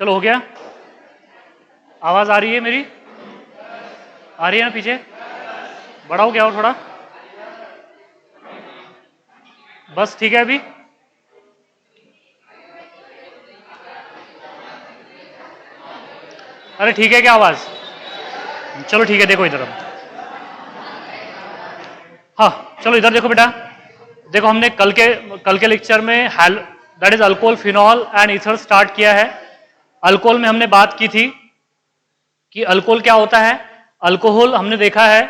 चलो हो गया। आवाज आ रही है मेरी? आ रही है ना पीछे? बढ़ाओ क्या और थोड़ा? बस ठीक है अभी? अरे ठीक है क्या आवाज? चलो ठीक है, देखो इधर अब। हाँ चलो इधर देखो बेटा। देखो हमने कल के लेक्चर में that is alcohol, phenol and ether start किया है। अल्कोहल में हमने बात की थी कि अल्कोहल क्या होता है। अल्कोहल हमने देखा है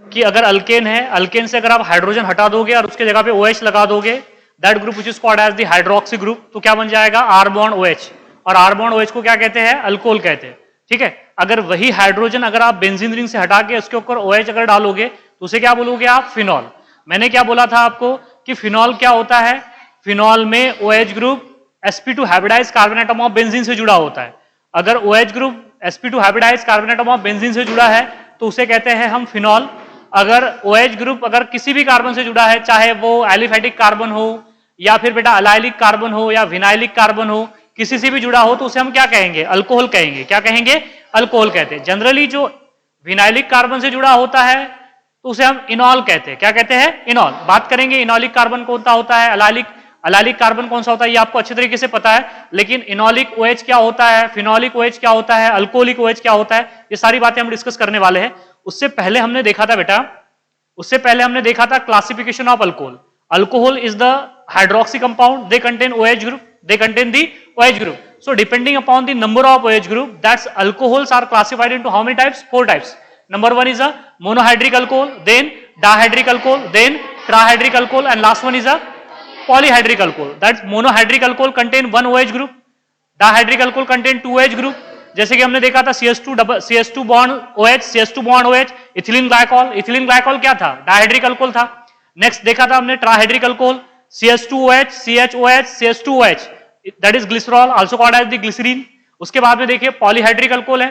कि अगर अल्केन है, अल्केन से अगर आप हाइड्रोजन हटा दोगे और उसके जगह पे OH लगा दोगे, that group which is called as the hydroxy group, तो क्या बन जाएगा? R bond OH। और R बॉन्ड OH को क्या कहते हैं? अल्कोहल कहते हैं। ठीक है, अगर वही हाइड्रोजन अगर आप बेंजीन रिंग से हटा के उसके ऊपर OH अगर डालोगे तो उसे क्या बोलोगे आप? फिनॉल। मैंने क्या बोला था आपको कि फिनॉल क्या होता है? फिनॉल में OH group sp2 hybridise carbon atom of benzene से जुड़ा होता है। अगर OH group sp2 hybridise carbon atom of benzene से जुड़ा है तो उसे कहते हैं हम फिनॉल। अगर OH ग्रुप अगर किसी भी कार्बन से जुड़ा है, चाहे वो एलिफेटिक कार्बन हो या फिर बेटा अलाइलिक कार्बन हो या विनाइलिक कार्बन हो, किसी से भी जुड़ा हो तो उसे हम क्या कहेंगे? अल्कोहल कहेंगे। क्या कहेंगे? अल्कोहल कहते हैं। जनरली जो विनाइलिक कार्बन से जुड़ा होता है तो उसे हम इनॉल कहते हैं। क्या कहते हैं? इनॉल। बात करेंगे इनॉलिक कार्बन कौन सा होता है, अलाइलिक कार्बन कौन सा होता है, ये आपको अच्छे तरीके से पता है। लेकिन इनॉलिक OH क्या होता है, फिनॉलिक OH क्या होता है, अल्कोहलिक OH क्या होता है, ये सारी बातें हम डिस्कस करने वाले हैं। उससे पहले हमने देखा था बेटा, उससे पहले हमने देखा था classification of alcohol. Alcohol is the hydroxy compound, they contain OH group, they contain the OH group. So depending upon the number of OH group, that's alcohols are classified into how many types? 4 types. Number 1 is a monohydric alcohol, then dihydric alcohol, then trihydric alcohol, and last one is a polyhydric alcohol. That monohydric alcohol contain 1 OH group, dihydric alcohol contain 2 OH group. जैसे कि हमने देखा था CH2 bond OH, CH2 bond OH, ethylene glycol. Ethylene glycol क्या था? डायहाइड्रिक alcohol था। Next देखा था हमने trihydric alcohol, CH2OH, CHOH, CH2OH, that is glycerol, also called as the glycerine. उसके बाद में देखिए पॉलीहाइड्रिक अल्कोहल है,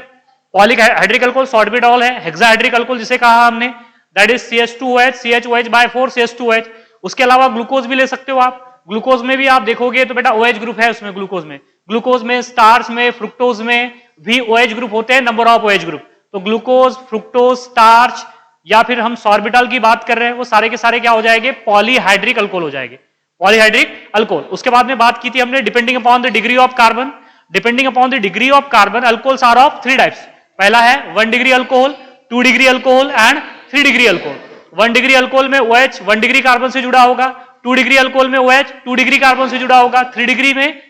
पॉलीहाइड्रिक अल्कोहल सॉर्बिटॉल है, हेक्साहाइड्रिक अल्कोहल जिसे कहा हमने, that is CH2OH, CHOH by 4 CH2OH। उसके अलावा ग्लूकोज भी ले सकते हो आप। ग्लूकोज में भी आप देखोगे तो बेटा OH ग्रुप है उसमें। ग्लूकोज में स्टार्च में, फ्रुक्टोज में भी OH ग्रुप होते हैं, नंबर ऑफ OH ग्रुप। तो ग्लूकोज, फ्रुक्टोज, स्टार्च या फिर हम सॉर्बिटॉल की बात कर रहे हैं, वो सारे के सारे क्या हो जाएंगे? पॉलीहाइड्रिक अल्कोहल हो जाएंगे, पॉलीहाइड्रिक अल्कोहल। उसके बाद में बात की थी हमने depending upon the degree of carbon. Depending upon the degree of carbon alcohols are of 3 types. पहला है 1 degree alcohol, 2 degree alcohol and 3 degree alcohol. 1 degree alcohol में OH 1 डिग्री कार्बन से जुड़ा होगा, 2 डिग्री अल्कोहल में OH 2 डिग्री कार्बन से जुड़ा होगा, 3 डिग्री में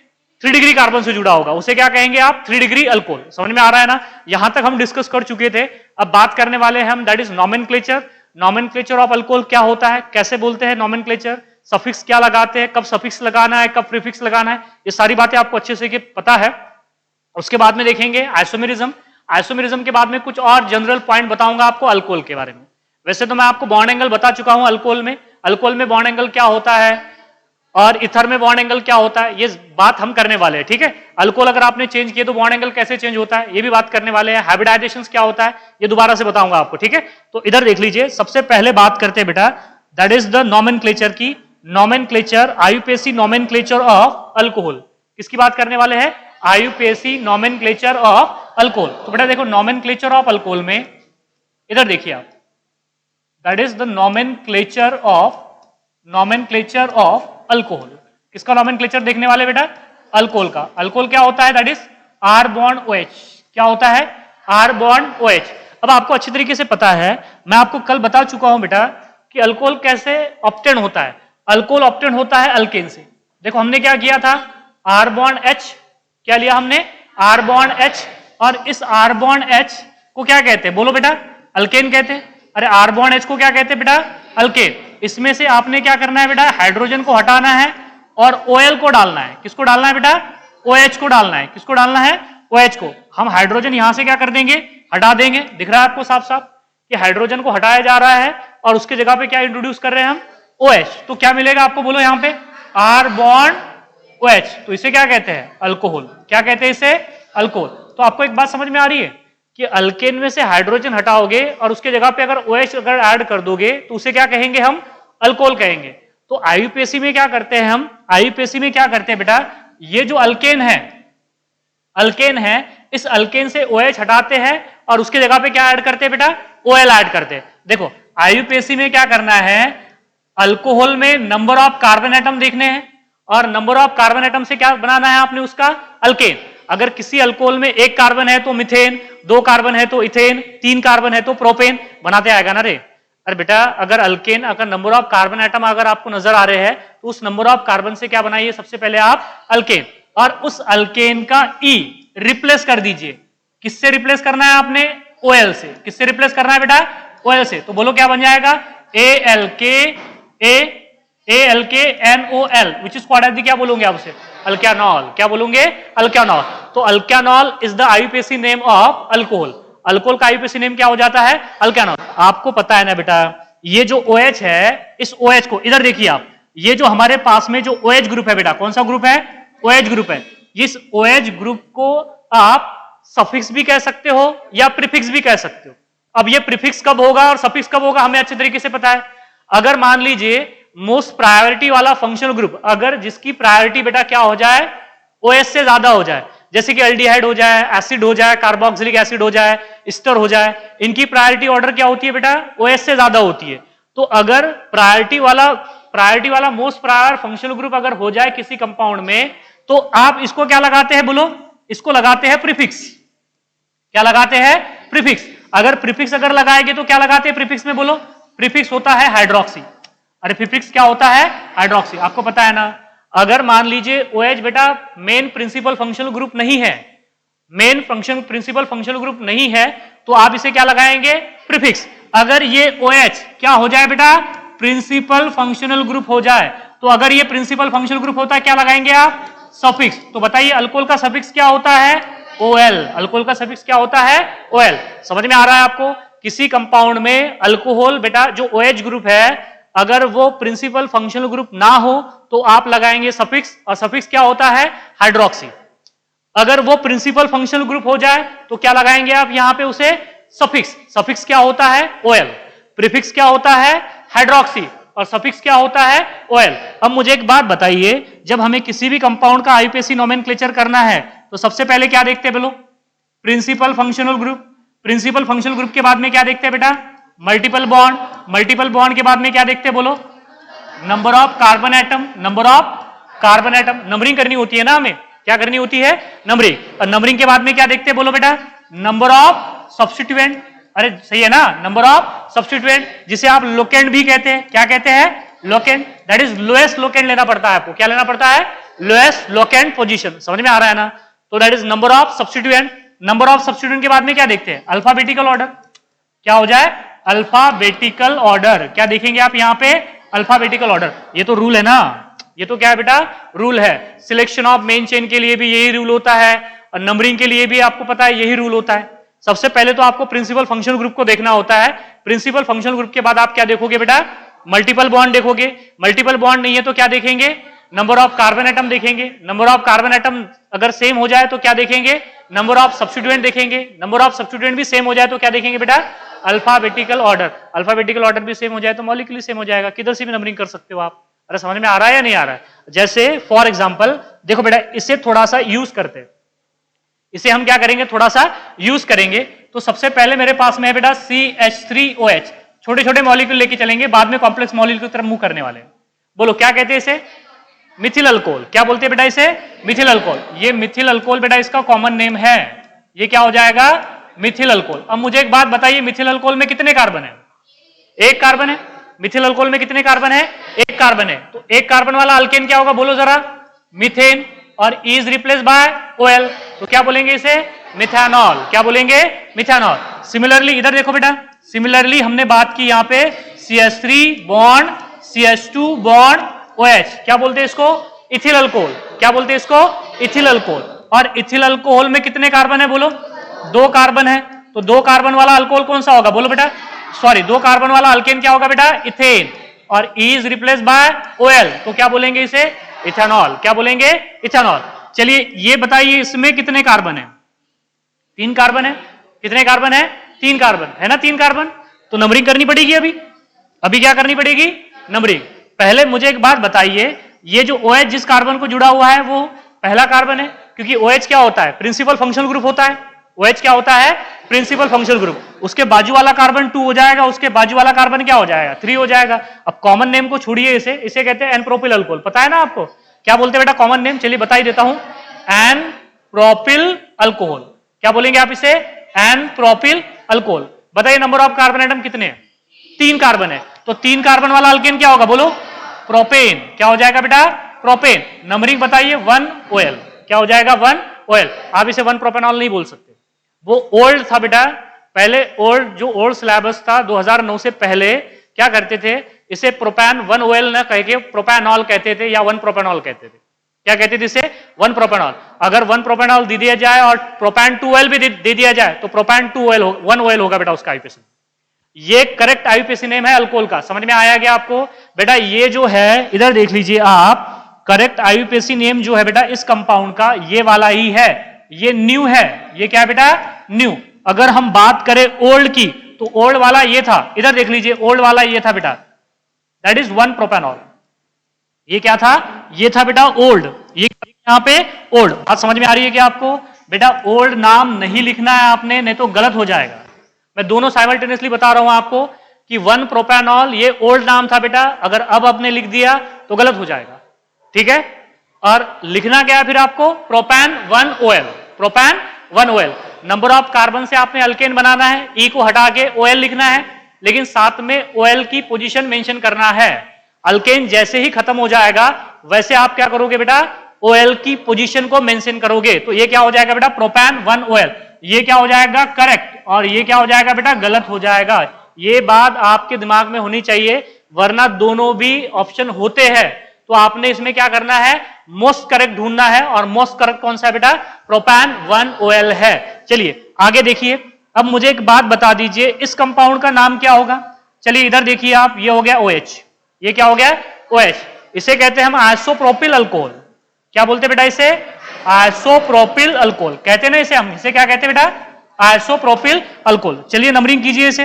3 डिग्री कार्बन से जुड़ा होगा, उसे क्या कहेंगे आप? 3 डिग्री अल्कोहल। समझ में आ रहा है ना? यहां तक हम डिस्कस कर चुके थे। अब बात करने वाले हैं हम, that is nomenclature. Nomenclature of alcohol क्या होता है, कैसे बोलते हैं नॉमेनक्लेचर, सफिक्स क्या लगाते हैं, कब सफिक्स लगाना है, कब प्रीफिक्स लगाना है, ये सारी बातें आपको अच्छे से पता है। उसके बाद में देखेंगे आइसोमेरिज्म। आइसोमेरिज्म के बाद में कुछ और जनरल पॉइंट बताऊंगा आपको अल्कोहल के बारे में। वैसे तो मैं आपको बॉन्ड एंगल बता चुका हूं अल्कोहल में। अल्कोहल में बॉन्ड एंगल क्या होता है और इथर में बॉन्ड एंगल क्या होता है, ये बात हम करने वाले हैं। ठीक है, अल्कोहल अगर आपने चेंज किए तो बॉन्ड एंगल कैसे चेंज होता है, ये भी बात करने वाले हैं। हाइब्रिडाइजेशन क्या होता है ये दोबारा से बताऊंगा आपको। ठीक है, तो इधर देख लीजिए, सबसे पहले बात करते हैं बेटा, दैट इज द नॉमेनक्लेचर की। Nomenclature, आयुपेसी nomenclature of alcohol. किसकी बात करने वाले हैं? आयुपेसी नॉमेनक्लेचर ऑफ अल्कोहल। तो बेटा देखो नॉमेनक्लेचर ऑफ अल्कोहल में इधर देखिए आप, that is the nomenclature of alcohol. किसका नॉमेनक्लेचर देखने वाले बेटा? अल्कोहल का। अल्कोहल क्या होता है? That is R bond OH। क्या होता है? R bond OH। अब आपको अच्छी तरीके से पता है, मैं आपको कल बता चुका हूं बेटा कि अल्कोहल कैसे ऑब्टेन होता है। अल्कोहल ऑब्टेन होता है अल्केन से। देखो हमने क्या किया था, R बॉन्ड H, क्या लिया हमने? R बॉन्ड H, और इस R बॉन्ड H को क्या कहते हैं? बोलो बेटा, अल्केन कहते हैं। अरे R बॉन्ड H को क्या कहते हैं बेटा? अल्केन। इसमें से आपने क्या करना है बेटा? हाइड्रोजन को हटाना है और OL को डालना है। किसको डालना है बेटा? OH को डालना है। किसको डालना है? OH को। हम हाइड्रोजन यहां से क्या कर देंगे? हटा देंगे। दिख रहा है आपको साफ साफ कि हाइड्रोजन को हटाया जा रहा है और उसकी जगह पे क्या इंट्रोड्यूस कर रहे हैं हम? OH। तो क्या मिलेगा आपको? बोलो यहां पे R बॉन्ड OH। तो इसे क्या कहते हैं? अल्कोहल। क्या कहते हैं इसे? अल्कोहल। तो आपको एक बात समझ में आ रही है कि अल्केन में से हाइड्रोजन हटाओगे और उसके जगह पे अगर OH अगर ऐड कर दोगे तो उसे क्या कहेंगे हम? अल्कोहल कहेंगे। तो आयुपेसी में क्या करते हैं हम? आयुपेसी में क्या करते हैं बेटा, ये जो अल्केन है, अल्केन है, इस अल्केन से OH हटाते हैं और उसकी जगह पे क्या ऐड करते हैं बेटा, OL ऐड करते हैं। देखो IUPAC में क्या करना है, अल्कोहल में नंबर ऑफ कार्बन एटम देखने हैं और नंबर ऑफ कार्बन एटम से क्या बनाना है आपने उसका अल्केन। अगर किसी अल्कोहल में 1 कार्बन है तो मिथेन, 2 कार्बन है तो इथेन, 3 कार्बन है तो प्रोपेन बनाते आएगा ना रे। अरे बेटा अगर अल्केन, अगर नंबर ऑफ कार्बन एटम अगर आपको नजर आ रहे हैं तो उस नंबर ऑफ कार्बन से क्या बनाइए सबसे पहले आप अल्केन, और उस अल्केन का E रिप्लेस कर दीजिए। किससे रिप्लेस करना है आपने, OL से। किससे रिप्लेस करना है बेटा, OL से। तो बोलो क्या बन जाएगा, ALKNOL विच इज क्वाड क्या बोलोगे आप उसे, अल्केनॉल। क्या बोलोगे, अल्केनॉल। तो alkanol is the IUPAC name of alcohol. Alcohol का IUPAC नेम क्या हो जाता है, अल्केनॉल। आपको पता है ना बेटा, ये जो OH है, इस OH को इधर देखिए आप, ये जो हमारे पास में जो OH ग्रुप है बेटा, कौन सा ग्रुप है, OH ग्रुप है। इस OH ग्रुप को आप सफिक्स भी कह सकते हो या प्रीफिक्स भी कह सकते हो। अब ये प्रीफिक्स कब होगा और सफिक्स कब होगा हमें अच्छे तरीके से पता है। अगर मान लीजिए मोस्ट प्रायोरिटी वाला फंक्शनल ग्रुप, अगर जिसकी प्रायोरिटी बेटा क्या हो जाए, OH से ज्यादा हो जाए, जैसे कि एल्डिहाइड हो जाए, एसिड हो जाए, कार्बोक्सिलिक एसिड हो जाए, एस्टर हो जाए, इनकी प्रायोरिटी ऑर्डर क्या होती है बेटा, OH से ज्यादा होती है। तो अगर प्रायोरिटी वाला मोस्ट प्रायर फंक्शनल ग्रुप अगर हो जाए किसी कंपाउंड में, तो आप इसको क्या लगाते हैं, बोलो, इसको लगाते हैं प्रीफिक्स। क्या लगाते हैं, प्रीफिक्स। अगर प्रीफिक्स अगर लगाएंगे तो क्या लगाते हैं प्रीफिक्स में, बोलो, प्रीफिक्स होता है हाइड्रोक्सी। अरे प्रीफिक्स क्या होता है, हाइड्रोक्सी। आपको पता है ना, अगर मान लीजिए OH बेटा मेन प्रिंसिपल फंक्शनल ग्रुप नहीं है, main function principal functional group नहीं है, तो आप इसे क्या लगाएंगे, प्रीफिक्स। अगर ये OH क्या हो जाए बेटा, प्रिंसिपल फंक्शनल ग्रुप हो जाए, तो अगर ये प्रिंसिपल फंक्शनल ग्रुप होता है क्या लगाएंगे आप, सफिक्स। तो बताइए अल्कोहल का सफिक्स क्या होता है, OL। अल्कोहल का सफिक्स क्या होता है, OL। समझ में आ रहा है आपको। किसी कंपाउंड में अल्कोहल बेटा जो OH ग्रुप है, अगर वो प्रिंसिपल फंक्शनल ग्रुप ना हो तो आप लगाएंगे सफिक्स, और सफिक्स क्या होता है, हाइड्रोक्सी। अगर वो प्रिंसिपल फंक्शनल ग्रुप हो जाए तो क्या लगाएंगे आप यहां पे उसे, सफिक्स। सफिक्स क्या होता है, OL। प्रीफिक्स क्या होता है, हाइड्रोक्सी, और सफिक्स क्या होता है, OL। अब मुझे एक बात बताइए, जब हमें किसी भी कंपाउंड का IUPAC नोमेनक्लेचर करना है तो सबसे पहले क्या देखते हैं, बोलो, principal functional group. Principal functional group के बाद में क्या देखते हैं बेटा, मल्टीपल बॉन्ड। मल्टीपल बॉन्ड के बाद में क्या देखते हैं, बोलो, number of carbon atom. Number of carbon atom, numbering करनी होती है ना हमें, क्या करनी होती है, नंबरिंग। और नंबरिंग के बाद में क्या देखते हैं, बोलो बेटा, नंबर ऑफ सब्स्टिट्यूएंट। अरे सही है ना, नंबर ऑफ सब्स्टिट्यूएंट, जिसे आप लोकेंट भी कहते हैं। क्या कहते हैं, locant. That is lowest locant लेना पड़ता है आपको। क्या लेना पड़ता है, लोएस्ट लोकेंट पोजीशन। समझ में आ रहा है ना। तो that is number of substituent. Number of substituent के बाद में क्या देखते हैं, अल्फाबेटिकल ऑर्डर। क्या हो जाए, अल्फाबेटिकल ऑर्डर। क्या देखेंगे आप यहां पे, अल्फाबेटिकल ऑर्डर। ये तो रूल है ना, ये तो क्या है बेटा, रूल है। सिलेक्शन ऑफ मेन चेन के लिए भी यही रूल होता है, और नंबरिंग के लिए भी आपको पता है यही रूल होता है। सबसे पहले तो आपको प्रिंसिपल फंक्शनल ग्रुप को देखना होता है। प्रिंसिपल फंक्शनल ग्रुप के बाद आप क्या देखोगे बेटा, मल्टीपल बॉन्ड देखोगे। मल्टीपल बॉन्ड नहीं है तो क्या देखेंगे, नंबर ऑफ कार्बन एटम देखेंगे। नंबर ऑफ कार्बन एटम अगर सेम हो जाए तो क्या देखेंगे, नंबर ऑफ सब्स्टिट्यूएंट देखेंगे। नंबर ऑफ सब्स्टिट्यूएंट भी सेम हो जाए तो क्या देखेंगे बेटा, अल्फाबेटिकल ऑर्डर। अल्फाबेटिकल ऑर्डर भी सेम हो जाए तो मॉलिक्यूल सेम हो जाएगा। किधर से भी नंबरिंग कर सकते हो आप। अरे समझ में आ रहा है या नहीं आ रहा है। जैसे फॉर एग्जांपल देखो बेटा, इसे थोड़ा सा यूज करते हैं। इसे हम क्या करेंगे, थोड़ा सा यूज करेंगे। तो सबसे पहले मेरे पास में है बेटा CH3OH। छोटे छोटे मॉलिक्यूल लेके चलेंगे, बाद में कॉम्प्लेक्स मॉलिक्यूल की तरफ मूव करने वाले हैं। बोलो क्या कहते हैं इसे, मिथिल अल्कोहल। क्या बोलते हैं बेटा इसे, मिथिल अल्कोहल। ये मिथिल अल्कोहल बेटा इसका कॉमन नेम है। ये क्या हो जाएगा, मिथिल अल्कोहल। अब मुझे एक बात बताइए, मिथिल अल्कोहल में कितने कार्बन है, एक कार्बन है। मिथिल अल्कोहल में कितने कार्बन है, एक कार्बन है। तो एक कार्बन वाला अल्केन क्या होगा, बोलो जरा, मीथेन। और इज रिप्लेस बाय OL, तो क्या बोलेंगे इसे, मिथेनॉल। क्या बोलेंगे, मिथेनॉल। सिमिलरली इधर देखो बेटा, सिमिलरली हमने बात की यहाँ पे CH3 bond CH2 bond OH। क्या बोलते हैं इसको, इथिल अल्कोहल। क्या बोलते हैं इसको, इथिल अल्कोहल। और इथिल अल्कोहल में कितने कार्बन है, बोलो, 2 कार्बन है। तो 2 कार्बन वाला अल्कोहल कौन सा होगा, बोलो बेटा, सॉरी 2 कार्बन वाला अल्केन क्या होगा बेटा, इथेन। और इज रिप्लेस बाय OL, तो क्या बोलेंगे इसे, इथेनॉल। क्या बोलेंगे, इथेनॉल। चलिए ये बताइए इसमें कितने कार्बन है, 3 कार्बन है। कितने कार्बन है, 3 कार्बन है ना, 3 कार्बन। तो नंबरिंग करनी पड़ेगी। अभी क्या करनी पड़ेगी, नंबरिंग। पहले मुझे एक बात बताइए, ये जो OH जिस कार्बन को जुड़ा हुआ है वो पहला कार्बन है, क्योंकि OH क्या होता है, प्रिंसिपल फंक्शनल ग्रुप होता है। OH क्या होता है, प्रिंसिपल फंक्शनल ग्रुप। उसके बाजू वाला कार्बन 2 हो जाएगा, उसके बाजू वाला कार्बन क्या हो जाएगा, 3 हो जाएगा। अब कॉमन नेम को छोड़िए, इसे कहते हैं एन प्रोपिल अल्कोहल। पता है ना आपको क्या बोलते हैं बेटा कॉमन नेम? चलिए बता ही देता हूं, एन प्रोपिल अल्कोहल। क्या बोलेंगे आप इसे, एन प्रोपिल अल्कोहल। बताइए नंबर ऑफ कार्बन एटम कितने हैं, 3 कार्बन है। तो 3 कार्बन वाला अल्केन क्या होगा, बोलो, प्रोपेन। क्या हो जाएगा बेटा, प्रोपेन। नंबरिंग बताइए, 1 OL। क्या हो जाएगा, 1 OL। आप इसे 1 प्रोपेनॉल नहीं बोल सकते, वो ओल्ड था बेटा। पहले जो ओल्ड सिलेबस था 2009 से पहले क्या करते थे, इसे प्रोपैन 1 OL न कह के प्रोपैनॉल कहते थे या 1 प्रोपेनॉल कहते थे। क्या कहते थे इसे, 1 प्रोपेनॉल। अगर 1 प्रोपेनॉल दे दिया जाए और प्रोपैन 2 OL भी दे दिया जाए तो प्रोपैन 1 OL होगा बेटा उसका आईपीसी। ये करेक्ट आईपीसी नेम है अल्कोहल का। समझ में आया गया आपको बेटा? ये जो है इधर देख लीजिए आप, करेक्ट आईपीसी नेम जो है बेटा इस कंपाउंड का ये वाला ही है, ये न्यू है। ये क्या है बेटा, न्यू। अगर हम बात करें ओल्ड की तो ओल्ड वाला ये था, इधर देख लीजिए, ओल्ड वाला ये था बेटा, दैट इज 1 प्रोपेनॉल। ये क्या था, ये था बेटा ओल्ड। ये यहां पे ओल्ड। बात समझ में आ रही है क्या आपको बेटा? ओल्ड नाम नहीं लिखना है आपने, नहीं तो गलत हो जाएगा। मैं दोनों साइमल्टेनियसली बता रहा हूं आपको कि 1 प्रोपेनॉल ये ओल्ड नाम था बेटा, अगर अब आपने लिख दिया तो गलत हो जाएगा, ठीक है? और लिखना क्या है फिर आपको, प्रोपैन 1 OL, प्रोपैन 1 OL। Number of carbon से आपने अल्केन बनाना है, ई को हटा के OL लिखना है, लेकिन साथ में OL की पोजीशन मेंशन करना है। अल्केन जैसे ही खत्म हो जाएगा वैसे आप क्या करोगे बेटा, OL की पोजीशन को मेंशन करोगे। तो ये क्या हो जाएगा बेटा, प्रोपैन 1 OL। ये क्या हो जाएगा, करेक्ट, और ये क्या हो जाएगा बेटा, गलत हो जाएगा। ये बात आपके दिमाग में होनी चाहिए, वरना दोनों भी ऑप्शन होते हैं तो आपने इसमें क्या करना है, मोस्ट करेक्ट ढूंढना है। और मोस्ट करेक्ट कौन सा है बेटा, प्रोपैन 1 OL है। चलिए आगे देखिए। अब मुझे एक बात बता दीजिए, इस कंपाउंड का नाम क्या होगा? चलिए इधर देखिए आप, ये हो गया OH। ये क्या हो गया, OH। इसे कहते हैं हम आइसोप्रोपिल अल्कोहल। क्या बोलते हैं बेटा इसे, आइसोप्रोपिल अल्कोहल कहते हैं ना इसे हम। इसे क्या कहते हैं बेटा, आइसोप्रोपिल अल्कोहल। चलिए नंबरिंग कीजिए इसे।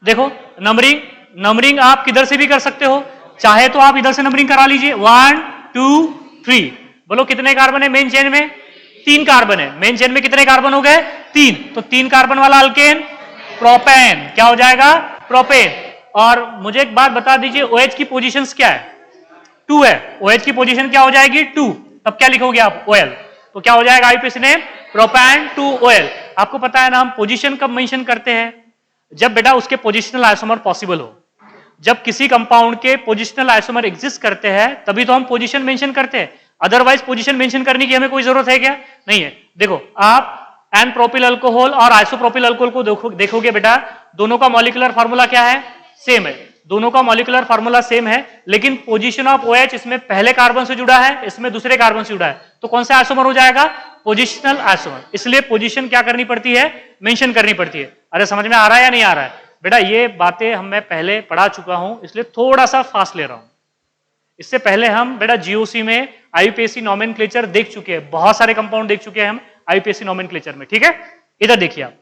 देखो नंबरिंग आप किधर से भी कर सकते हो, चाहे तो आप इधर से नंबरिंग करा लीजिए, 1 2 3। बोलो कितने कार्बन है मेन चेन में, 3 कार्बन है। मेन चेन में कितने कार्बन हो गए, 3। तो 3 कार्बन वाला अल्केन प्रोपेन। क्या हो जाएगा, प्रोपेन। और मुझे एक बात बता दीजिए, OH की पोजीशन क्या है, 2 है। OH की पोजीशन क्या हो जाएगी, 2। तब क्या लिखोगे आप, OL। तो क्या हो जाएगा आईपीसी नेम, प्रोपैन 2 OL। आपको पता है ना हम पोजीशन कब मेंशन करते हैं, जब बेटा उसके पोजिशनल आइसोमर पॉसिबल हो। जब किसी कंपाउंड के पोजिशनल आइसोमर एग्जिस्ट करते हैं तभी तो हम पोजीशन मेंशन करते हैं, अदरवाइज पोजीशन मेंशन करने की हमें कोई जरूरत है क्या, नहीं है। देखो आप एन प्रोपिल अल्कोहल और आइसोप्रोपिल अल्कोहल को देखोगे बेटा, दोनों का मॉलिक्यूलर फार्मूला क्या है, सेम है। दोनों का मॉलिक्यूलर फार्मूला सेम है, लेकिन पोजीशन ऑफ OH इसमें पहले कार्बन से जुड़ा है, इसमें दूसरे कार्बन से जुड़ा है। तो कौन सा आइसोमर हो जाएगा, पोजिशनल आइसोमर। इसलिए पोजीशन क्या करनी पड़ती है, मेंशन करनी पड़ती है। अरे समझ में आ रहा है या नहीं आ रहा है बेटा? ये बातें मैं पहले पढ़ा चुका हूं, इसलिए थोड़ा सा फास्ट ले रहा हूं। इससे पहले हम बेटा GOC में आईयूपीएसी नोमेनक्लेचर देख चुके हैं, बहुत सारे कंपाउंड देख चुके हैं हम आईयूपीएसी नोमेनक्लेचर में, ठीक है? इधर देखिए आप।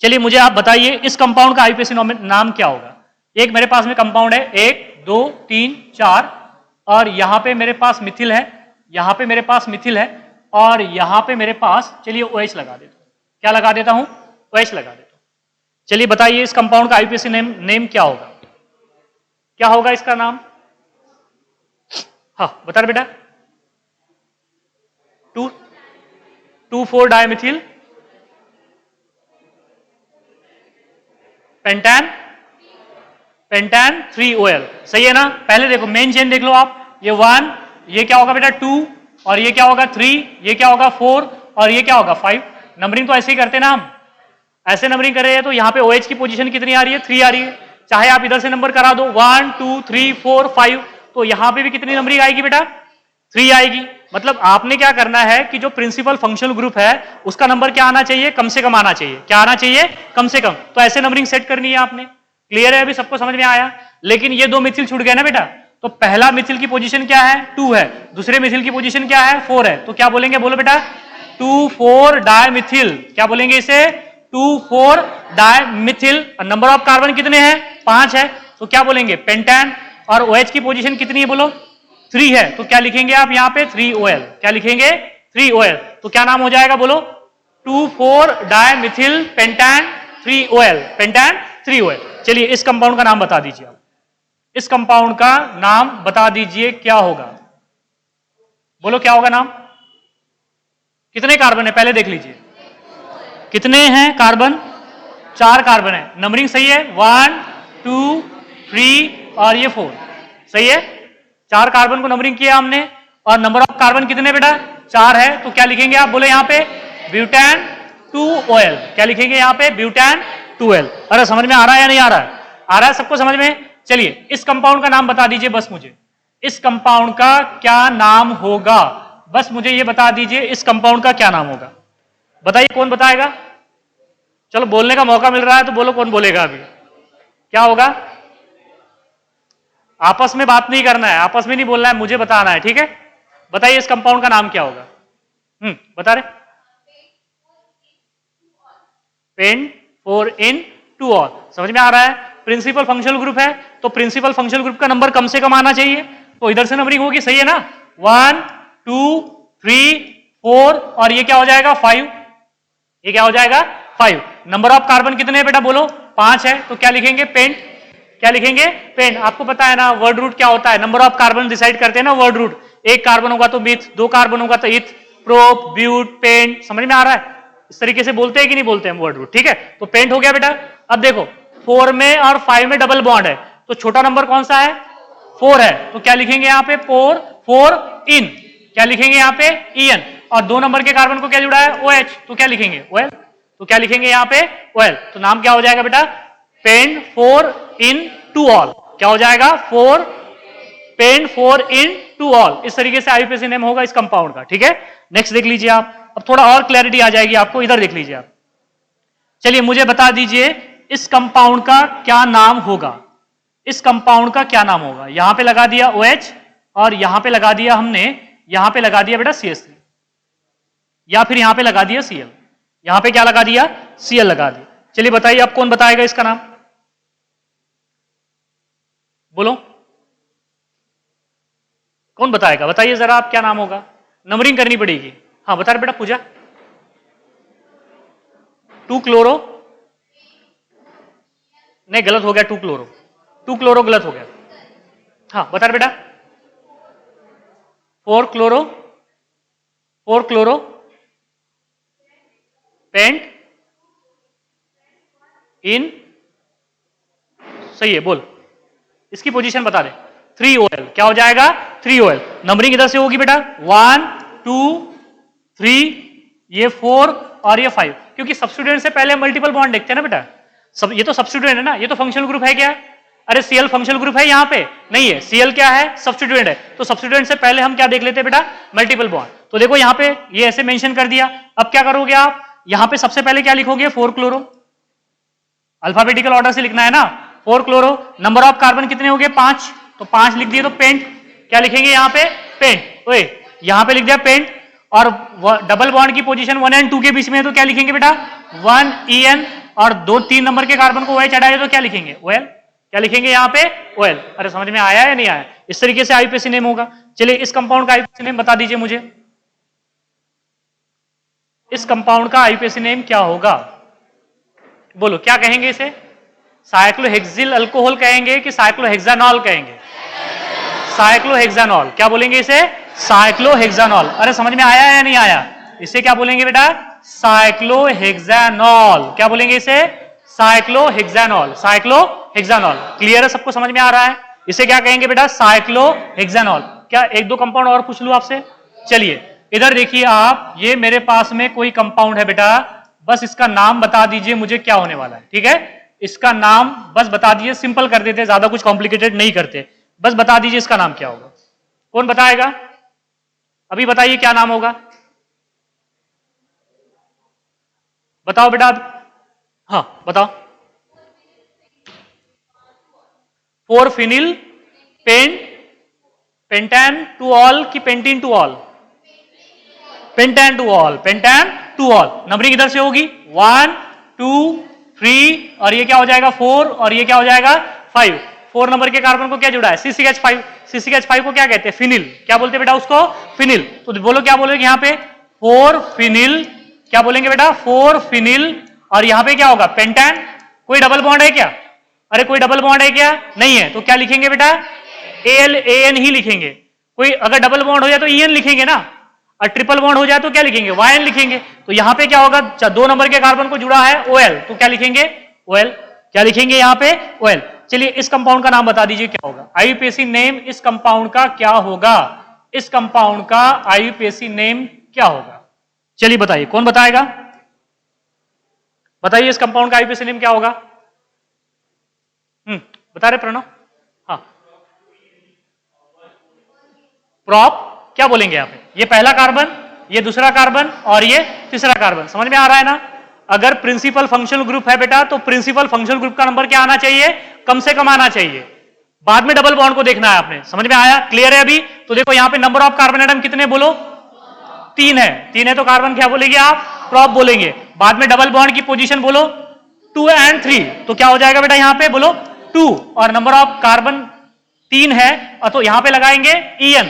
चलिए मुझे आप बताइए इस कंपाउंड का आईयूपीएसी नाम क्या होगा। एक मेरे पास में कंपाउंड है, 1 2 3 4, और यहां पे मेरे पास मिथिल है, यहां पे मेरे पास मिथिल है, और यहां पे मेरे पास, चलिए OH लगा देता हूं। क्या लगा देता हूं, OH लगा देता हूं। चलिए बताइए इस कंपाउंड का आईयूपीएसी नेम क्या होगा, क्या होगा इसका नाम? हाँ बता बेटा, 2,4 डायमिथिल पेंटान 3 OL। सही है ना? पहले देखो मेन चेन देख लो आप, ये 1, ये क्या होगा बेटा 2, और ये क्या होगा 3, ये क्या होगा 4, और ये क्या होगा 5। नंबरिंग तो ऐसे ही करते ना हम, ऐसे नंबरिंग कर रहे हैं। तो यहाँ पे OH की पोजीशन कितनी आ रही है, 3 आ रही है। चाहे आप इधर से नंबर करा दो 1 2 3 4 5, तो यहाँ पे भी कितनी नंबरिंग आएगी बेटा, 3 आएगी। मतलब आपने क्या करना है कि जो प्रिंसिपल फंक्शनल ग्रुप है उसका नंबर क्या आना चाहिए, कम से कम आना चाहिए। क्या आना चाहिए, कम से कम। तो ऐसे नंबरिंग सेट करनी है आपने। क्लियर है, अभी सबको समझ में आया? लेकिन ये 2 मिथिल छूट गए ना बेटा। तो पहला मिथिल की पोजीशन क्या है, 2 है, दूसरे मिथिल की पोजीशन क्या है, 4 है। तो क्या बोलेंगे, बोलो बेटा, 2,4 डायमिथिल। क्या बोलेंगे इसे, 2,4 डायमिथिल। नंबर ऑफ कार्बन कितने हैं, 5 है। तो क्या बोलेंगे, पेंटान। और OH की पोजीशन कितनी है बोलो, 3 है तो क्या लिखेंगे आप यहाँ पे 3OL, क्या लिखेंगे 3OL, तो क्या नाम हो जाएगा बोलो 2,4 डायमिथिल पेंटान 3OL, पेंटान 3OL। चलिए इस कंपाउंड का नाम बता दीजिए आप, इस कंपाउंड का नाम बता दीजिए क्या होगा, बोलो क्या होगा नाम। कितने कार्बन है पहले देख लीजिए, कितने हैं कार्बन, 4 कार्बन है, नंबरिंग सही है 1 2 3 और ये 4 सही है, 4 कार्बन को नंबरिंग किया हमने और नंबर ऑफ कार्बन कितने बेटा 4 है, तो क्या लिखेंगे आप बोले यहाँ पे ब्यूटान 2OL, क्या लिखेंगे यहाँ पे ब्यूटान 2OL। अरे समझ में आ रहा है या नहीं आ रहा है, आ रहा है सबको समझ में। चलिए इस कंपाउंड का नाम बता दीजिए बस मुझे, इस कंपाउंड का क्या नाम होगा, बस मुझे ये बता दीजिए इस कंपाउंड का क्या नाम होगा, बताइए कौन बताएगा। चलो बोलने का मौका मिल रहा है तो बोलो कौन बोलेगा अभी, क्या होगा। आपस में बात नहीं करना है, आपस में नहीं बोलना है, मुझे बताना है, ठीक है। बताइए इस कंपाउंड का नाम क्या होगा, बता रहे पेंट 4in2OL, समझ में आ रहा है। प्रिंसिपल फंक्शनल ग्रुप है तो प्रिंसिपल फंक्शनल ग्रुप का नंबर कम से कम आना चाहिए, तो इधर से नंबरिंग होगी, सही है ना, 1 2 3 4 और ये क्या हो जाएगा 5, ये क्या हो जाएगा 5। नंबर ऑफ कार्बन कितने हैं बेटा बोलो 5 है, तो क्या लिखेंगे पेंट, क्या लिखेंगे पेंट। आपको पता है ना वर्ड रूट क्या होता है, नंबर ऑफ कार्बन डिसाइड करते हैं ना वर्ड रूट, 1 कार्बन होगा तो मिथ, 2 कार्बन होगा तो इथ, प्रोप, ब्यूट, पेंट, समझ में आ रहा है। इस तरीके से बोलते हैं कि नहीं बोलते हैं वर्ड रूट, ठीक है। तो पेंट हो गया बेटा। अब देखो 4 में और 5 में डबल बॉन्ड है, तो छोटा नंबर कौन सा है 4 है, तो क्या लिखेंगे यहाँ पे 4 इन, क्या लिखेंगे यहाँ पे EN, और 2 नंबर के कार्बन को क्या जुड़ा है OH, तो क्या लिखेंगे OL, तो क्या लिखेंगे यहाँ पे OL, तो नाम क्या हो जाएगा बेटा पेंट 4in2OL, क्या हो जाएगा पेंट 4in2OL। इस तरीके से आईयूपीएसी नेम होगा इस कंपाउंड का, ठीक है। नेक्स्ट देख लीजिए आप, अब थोड़ा और क्लैरिटी आ जाएगी आपको, इधर देख लीजिए आप। चलिए मुझे बता दीजिए इस कंपाउंड का क्या नाम होगा, इस कंपाउंड का क्या नाम होगा। यहां पे लगा दिया OH और यहां पे लगा दिया हमने, यहां पे लगा दिया बेटा CH3, या फिर यहां पे लगा दिया Cl, यहां पे क्या लगा दिया Cl लगा दिया। चलिए बताइए अब कौन बताएगा इसका नाम, बोलो कौन बताएगा, बताइए जरा आप क्या नाम होगा, नंबरिंग करनी पड़ेगी। हाँ बता रहे बेटा पूजा, 2 क्लोरो, नहीं गलत हो गया, 2 क्लोरो, 2 क्लोरो गलत हो गया। हाँ बता रहे बेटा 4 क्लोरो, 4 क्लोरो पेंट इन, सही है बोल, इसकी पोजीशन बता दे 3OL, क्या हो जाएगा 3OL। नंबरिंग इधर से होगी बेटा 1 2 3, ये 4 और ये 5, क्योंकि सब्स्टिट्यूएंट से पहले मल्टीपल बॉन्ड देखते हैं ना बेटा, सब ये तो सब्स्टिट्यूएंट है ना, ये तो फंक्शनल ग्रुप है क्या, अरे Cl फंक्शनल ग्रुप है यहाँ पे नहीं है, Cl क्या है सब्स्टिट्यूएंट है, तो सब्स्टिट्यूएंट से पहले हम क्या देख लेते हैं बेटा मल्टीपल बॉन्ड। तो देखो यहाँ पे ये ऐसे मेंशन कर दिया, अब क्या करोगे आप, यहाँ पे सबसे पहले क्या लिखोगे 4 क्लोरो, अल्फाबेटिकल ऑर्डर से लिखना है ना, 4 क्लोरो, नंबर ऑफ कार्बन कितने हो गए 5, तो 5 लिख दिए, तो पेंट, क्या लिखेंगे यहाँ पे पेंट, ओए यहाँ पे लिख दिया पेंट, और डबल बॉन्ड की पोजीशन 1 और 2 के बीच में है तो क्या लिखेंगे बेटा 1En, और 2-3 नंबर के कार्बन को OH हटाए तो क्या लिखेंगे OL, क्या लिखेंगे यहाँ पे OL। अरे समझ में आया या नहीं आया, इस तरीके से आईयूपीएसी नेम होगा। चलिए इस कंपाउंड का आईयूपीएसी नेम बता दीजिए मुझे, इस कंपाउंड का आईयूपीएसी नेम क्या होगा, बोलो क्या कहेंगे इसे, साइक्लोहेक्सिल अल्कोहल कहेंगे कि साइक्लोहेक्सानॉल कहेंगे, साइक्लोहेक्सानॉल, क्या बोलेंगे इसे साइक्लोहेक्सानॉल। अरे समझ में आया या नहीं आया, इसे क्या बोलेंगे बेटा साइक्लोहेक्सानॉल, क्या बोलेंगे इसे साइक्लोहेक्सानॉल, साइक्लोहेक्सानॉल। क्लियर है, सबको समझ में आ रहा है, इसे क्या कहेंगे बेटा साइक्लोहेक्सानॉल। क्या 1-2 कंपाउंड और पूछ लूं आपसे, चलिए इधर देखिए आप, ये मेरे पास में कोई कंपाउंड है बेटा, बस इसका नाम बता दीजिए मुझे क्या होने वाला है, ठीक है, इसका नाम बस बता दीजिए, सिंपल कर देते, ज्यादा कुछ कॉम्प्लिकेटेड नहीं करते, बस बता दीजिए इसका नाम क्या होगा। कौन बताएगा, अभी बताइए क्या नाम होगा, बताओ बेटा, हाँ बताओ। 4 फिनिल पेंटान 2OL की pentene 2OL, पेंटान 2OL, पेंटान 2OL। Numbering इधर से होगी 1 2 3, और ये क्या हो जाएगा 4, और ये क्या हो जाएगा 5। 4 नंबर के कार्बन को क्या जुड़ा है, CCH5। CCH5 को क्या कहते हैं, फिनिल। क्या बोलते हैं बेटा उसको, फिनिल। तो बोलो क्या बोलोगे यहाँ पे, 4 फिनिल। क्या बोलेंगे बेटा, 4 फिनिल। और यहाँ पे क्या होगा, पेंटेन। कोई डबल बॉन्ड है क्या, अरे कोई डबल बॉन्ड है क्या, नहीं है। तो क्या लिखेंगे बेटा, ALAN ही लिखेंगे। कोई अगर डबल बॉन्ड हो जाए तो EN लिखेंगे ना, और ट्रिपल बॉन्ड हो जाए तो क्या लिखेंगे, YN लिखेंगे। तो यहाँ पे क्या होगा, 2 नंबर के कार्बन को जुड़ा है OL, तो क्या लिखेंगे, OL। क्या लिखेंगे यहाँ पे, OL। चलिए इस कंपाउंड का नाम बता दीजिए क्या होगा, IUPAC नेम इस कंपाउंड का क्या होगा, इस कंपाउंड का IUPAC नेम क्या होगा। चलिए बताइए, कौन बताएगा, बताइए इस कंपाउंड का IUPAC नेम क्या होगा। बता रहे प्रणव, हाँ। प्रॉप क्या बोलेंगे यहाँ पे, ये पहला कार्बन, ये दूसरा कार्बन और ये तीसरा कार्बन। समझ में आ रहा है ना। अगर प्रिंसिपल फंक्शनल ग्रुप है बेटा, तो प्रिंसिपल फंक्शनल ग्रुप का नंबर क्या आना चाहिए, कम से कम आना चाहिए। बाद में डबल बॉन्ड को देखना है आपने। समझ में आया, क्लियर है अभी। तो देखो यहाँ पे नंबर ऑफ कार्बन एटम कितने बोलो, 3 है। 3 है तो कार्बन क्या बोलेंगे आप, प्रॉप बोलेंगे। बाद में डबल बॉन्ड की पोजीशन बोलो 2 और 3, तो क्या हो जाएगा बेटा यहाँ पे बोलो 2। और नंबर ऑफ कार्बन 3 है, तो यहां पे लगाएंगे EN,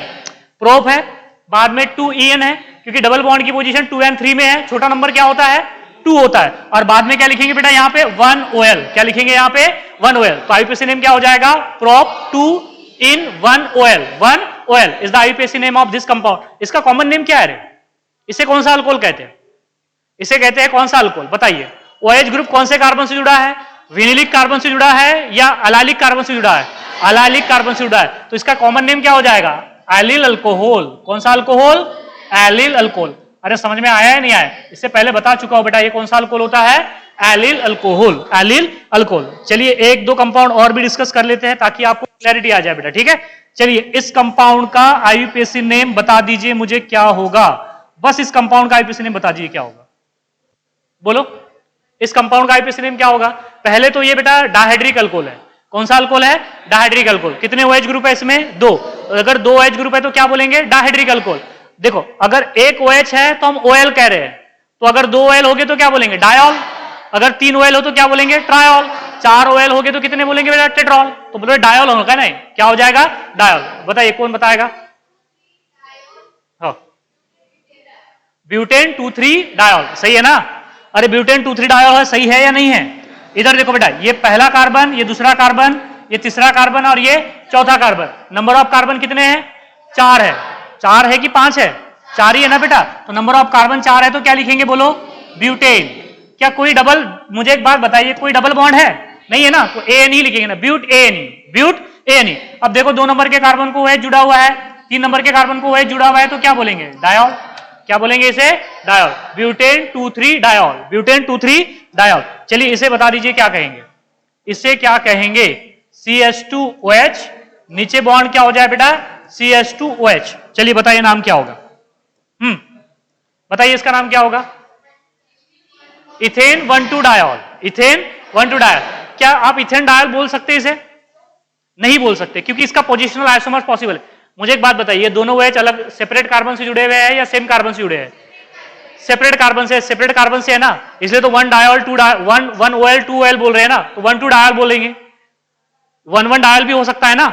प्रोप है। बाद में 2 EN है, क्योंकि डबल बॉन्ड की पोजीशन 2 और 3 में है। छोटा नंबर क्या होता है, 2 होता है। और बाद में क्या लिखेंगे बेटा यहाँ पे 1 OL। क्या लिखेंगे यहाँ पे 1 OL। तो IUPAC नेम क्या हो जाएगा, prop 2 in 1 OL। 1 OL is the IUPAC name of this compound. इसका कॉमन नेम क्या है, इसे कौन सा अल्कोहल कहते हैं, इसे कहते हैं कौन सा अल्कोहल, बताइए। OH ग्रुप कौन से कार्बन से जुड़ा है, विनिलिक कार्बन से जुड़ा है या अलाइलिक कार्बन से जुड़ा है, अलाइलिक कार्बन से जुड़ा है। तो इसका कॉमन नेम क्या हो जाएगा, एलिल अल्कोहल। कौन सा अल्कोहल, एलिल अल्कोहल। अरे समझ में आया है नहीं आया, इससे पहले बता चुका हूं बेटा ये कौन सा अल्कोहल होता है, एलिल अल्कोहल, एलिल अल्कोहल। चलिए 1-2 कंपाउंड और भी डिस्कस कर लेते हैं ताकि आपको क्लैरिटी आ जाए बेटा, ठीक है। चलिए इस कंपाउंड का IUPAC नेम बता दीजिए मुझे क्या होगा, बस इस कंपाउंड का IUPAC नेम बता दीजिए क्या होगा, बोलो इस कंपाउंड का IUPAC नेम क्या होगा। पहले तो ये बेटा डायहाइड्रिक अल्कोहल है। कौन सा अल्कोहल है, डायहाइड्रिक अल्कोहल। कितने OH ग्रुप है इसमें, 2। अगर 2 OH ग्रुप है तो क्या बोलेंगे, डायहाइड्रिक अल्कोहल। देखो अगर 1 OH है तो हम OL कह रहे हैं, तो अगर 2 OL हो गए तो क्या बोलेंगे, डायॉल। अगर 3 OL हो तो क्या बोलेंगे, ट्रायॉल। 4 OL हो गए तो कितने बोलेंगे बेटा, टेट्रॉल। तो बोलो डायॉल होगा नहीं, क्या हो जाएगा, डायॉल। बताइए कौन बताएगा, हाँ ब्यूटेन 2,3 डायॉल, सही है ना। अरे ब्यूटेन 2,3 डायॉल है, सही है या नहीं है। इधर देखो बेटा, ये पहला कार्बन, ये दूसरा कार्बन, ये तीसरा कार्बन और ये चौथा कार्बन। नंबर ऑफ कार्बन कितने हैं, 4 है। 4 है कि 5 है, 4 ही है ना बेटा। तो नंबर ऑफ कार्बन 4 है तो क्या लिखेंगे बोलो, ब्यूटेन। क्या कोई डबल, मुझे एक बात बताइए, कोई डबल बॉन्ड है, नहीं है ना, तो ANE लिखेंगे ना, ब्यूट ANE, ब्यूट ANE। अब देखो 2 नंबर के कार्बन को OH जुड़ा हुआ है, 3 नंबर के कार्बन को OH जुड़ा हुआ है, तो क्या बोलेंगे, डायॉल। क्या बोलेंगे इसे, dial. Butane 2,3 dial, butane 2,3 dial. चलिए इसे बता दीजिए क्या कहेंगे, इसे क्या कहेंगे, CH2OH। नीचे बॉन्ड क्या हो जाए बेटा, CH2OH। चलिए बताइए नाम क्या होगा, बताइए इसका नाम क्या होगा, इथेन 1,2 डायॉल, इथेन 1,2 डायॉल। क्या आप इथेन डायॉल बोल सकते हैं इसे, नहीं बोल सकते, क्योंकि इसका पोजिशनल आइसोमर्स पॉसिबल है। मुझे एक बात बताइए, दोनों OH अलग सेपरेट कार्बन से जुड़े हुए हैं या सेम कार्बन से जुड़े हैं, सेपरेट कार्बन से, सेपरेट कार्बन से है ना, इसलिए तो 1 डायॉल 2 1 OL 2 OL बोल रहे हैं ना, तो 1,2 डायॉल बोलेंगे। 1,1 डायॉल भी हो सकता है ना,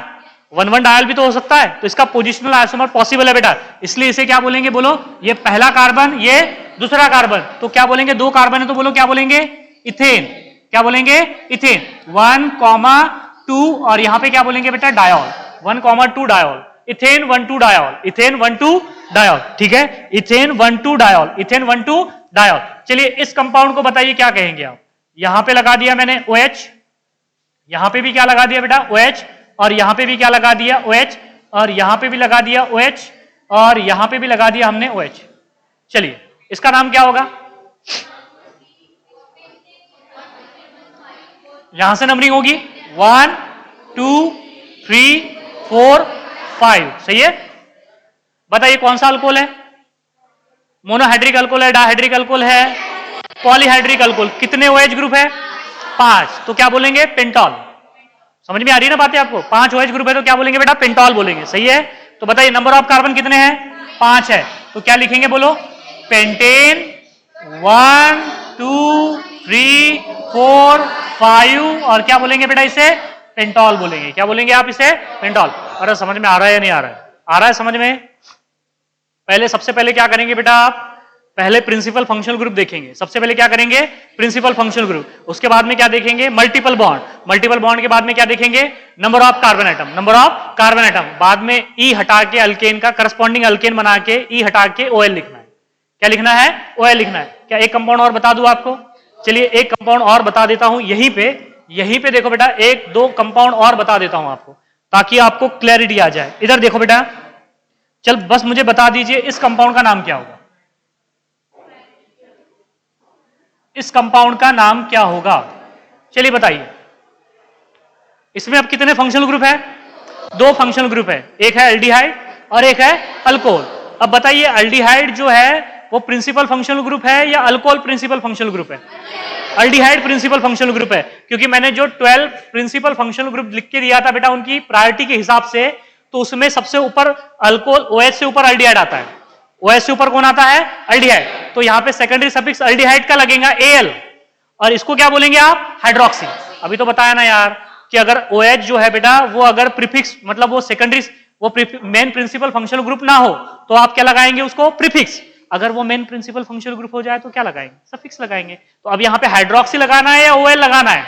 1,1 डायल भी तो हो सकता है। तो इसका पोजिशनल आइसोमर पॉसिबल है बेटा, इसलिए इसे क्या बोलेंगे बोलो, ये पहला कार्बन, ये दूसरा कार्बन, तो क्या बोलेंगे, 2 कार्बन है तो बोलो क्या बोलेंगे, इथेन। क्या बोलेंगे, इथेन। 1,2 और यहां पे क्या बोलेंगे बेटा, dial. 1,2 dial, ethane 1,2 dial, ethane 1,2 dial, ठीक है। Ethane 1,2 dial, ethane 1,2 dial. चलिए इस कंपाउंड को बताइए क्या कहेंगे आप। यहां पे लगा दिया मैंने OH, यहां पे भी क्या लगा दिया बेटा, OH, और यहां पे भी क्या लगा दिया, OH, और यहां पे भी लगा दिया OH, और यहां पे भी लगा दिया हमने OH। चलिए इसका नाम क्या होगा, यहां से नंबरिंग होगी 1 2 3 4 5, सही है। बताइए कौन सा अल्कोहल है, मोनोहाइड्रिक अल्कोहल है, डायहाइड्रिक अल्कोहल है, पॉलीहाइड्रिक अल्कोहल। कितने OH ग्रुप है, 5, तो क्या बोलेंगे, पेंटॉल। समझ में आ रही है ना बातें आपको, 5 OH ग्रुप है तो क्या बोलेंगे बेटा, पेंटॉल बोलेंगे, सही है। तो बताइए नंबर ऑफ कार्बन कितने हैं, 5 है, तो क्या लिखेंगे बोलो, पेंटेन 1 2 3 4 5, और क्या बोलेंगे बेटा इसे, पेंटॉल बोलेंगे। क्या बोलेंगे आप इसे? पेंटॉल। अरे समझ में आ रहा है या नहीं आ रहा है? आ रहा है समझ में? पहले सबसे पहले क्या करेंगे बेटा आप? पहले प्रिंसिपल फंक्शनल ग्रुप देखेंगे। सबसे पहले क्या करेंगे? Principal functional group. उसके बाद में क्या देखेंगे? Multiple bond. मल्टीपल बॉन्ड के बाद में क्या देखेंगे? Number of carbon atom. Number of carbon atom. बाद में ई हटा के अल्केन का करस्पॉन्डिंग अल्केन बना के ई हटा के OL लिखना है। क्या लिखना है? OL लिखना है। क्या एक कंपाउंड और बता दूं आपको? चलिए एक कंपाउंड और बता देता हूं यहीं पे देखो बेटा, एक दो कंपाउंड और बता देता हूं आपको ताकि आपको क्लैरिटी आ जाए। इधर देखो बेटा, चल बस मुझे बता दीजिए इस कंपाउंड का नाम क्या होगा? इस कंपाउंड का नाम क्या होगा? चलिए बताइए। इसमें अब कितने फंक्शनल ग्रुप है? दो फंक्शनल ग्रुप है, एक है एल्डिहाइड और एक है अल्कोहल। अब बताइए एल्डिहाइड जो है वो प्रिंसिपल फंक्शनल ग्रुप है या अल्कोहल प्रिंसिपल फंक्शनल ग्रुप है? एल्डिहाइड प्रिंसिपल फंक्शनल ग्रुप है, क्योंकि मैंने जो 12 प्रिंसिपल फंक्शनल ग्रुप लिख के दिया था बेटा उनकी प्रायोरिटी के हिसाब से, तो उसमें सबसे ऊपर अल्कोहल OH से ऊपर एल्डिहाइड आता है। OH से ऊपर कौन आता है? एल्डिहाइड। तो यहां पे सेकेंडरी सफिक्स एल्डिहाइड का लगेगा AL, और इसको क्या बोलेंगे आप? हाइड्रोक्सी। अभी तो बताया ना यार कि अगर OH जो है बेटा वो अगर प्रीफिक्स मतलब वो सेकेंडरी वो मेन प्रिंसिपल फंक्शनल ग्रुप ना हो तो आप क्या लगाएंगे उसको? प्रीफिक्स। अगर वो मेन प्रिंसिपल फंक्शनल ग्रुप हो जाए तो क्या लगाएंगे? सफिक्स लगाएंगे। तो अब यहाँ पे हाइड्रोक्सी लगाना है या OL लगाना है?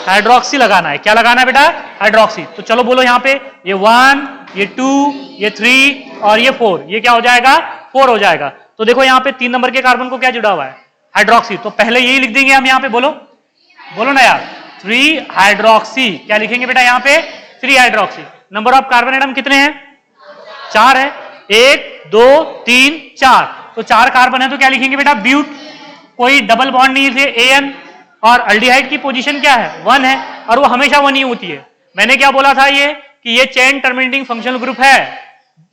हाइड्रोक्सी लगाना है। क्या लगाना है बेटा? हाइड्रोक्सी। तो चलो बोलो यहाँ पे, ये 1, ये 2, ये 3 और ये 4, ये क्या हो जाएगा? 4 हो जाएगा। तो देखो यहाँ पे 3 नंबर के कार्बन को क्या जुड़ा हुआ है? हाइड्रोक्सी। तो पहले यही लिख देंगे हम यहाँ पे, बोलो बोलो ना यार, 3 हाइड्रोक्सी। क्या लिखेंगे बेटा यहाँ पे? 3 hydroxy. Number of carbon atom कितने हैं? 4 है। 1 2 3 4, तो 4 कार्बन है तो क्या लिखेंगे बेटा? ब्यूट। कोई डबल बॉन्ड नहीं थे AN, और अल्डिहाइड की पोजीशन क्या है? 1 है, और वो हमेशा 1 ही होती है। मैंने क्या बोला था ये कि ये चेन टर्मिनेटिंग फंक्शनल ग्रुप है,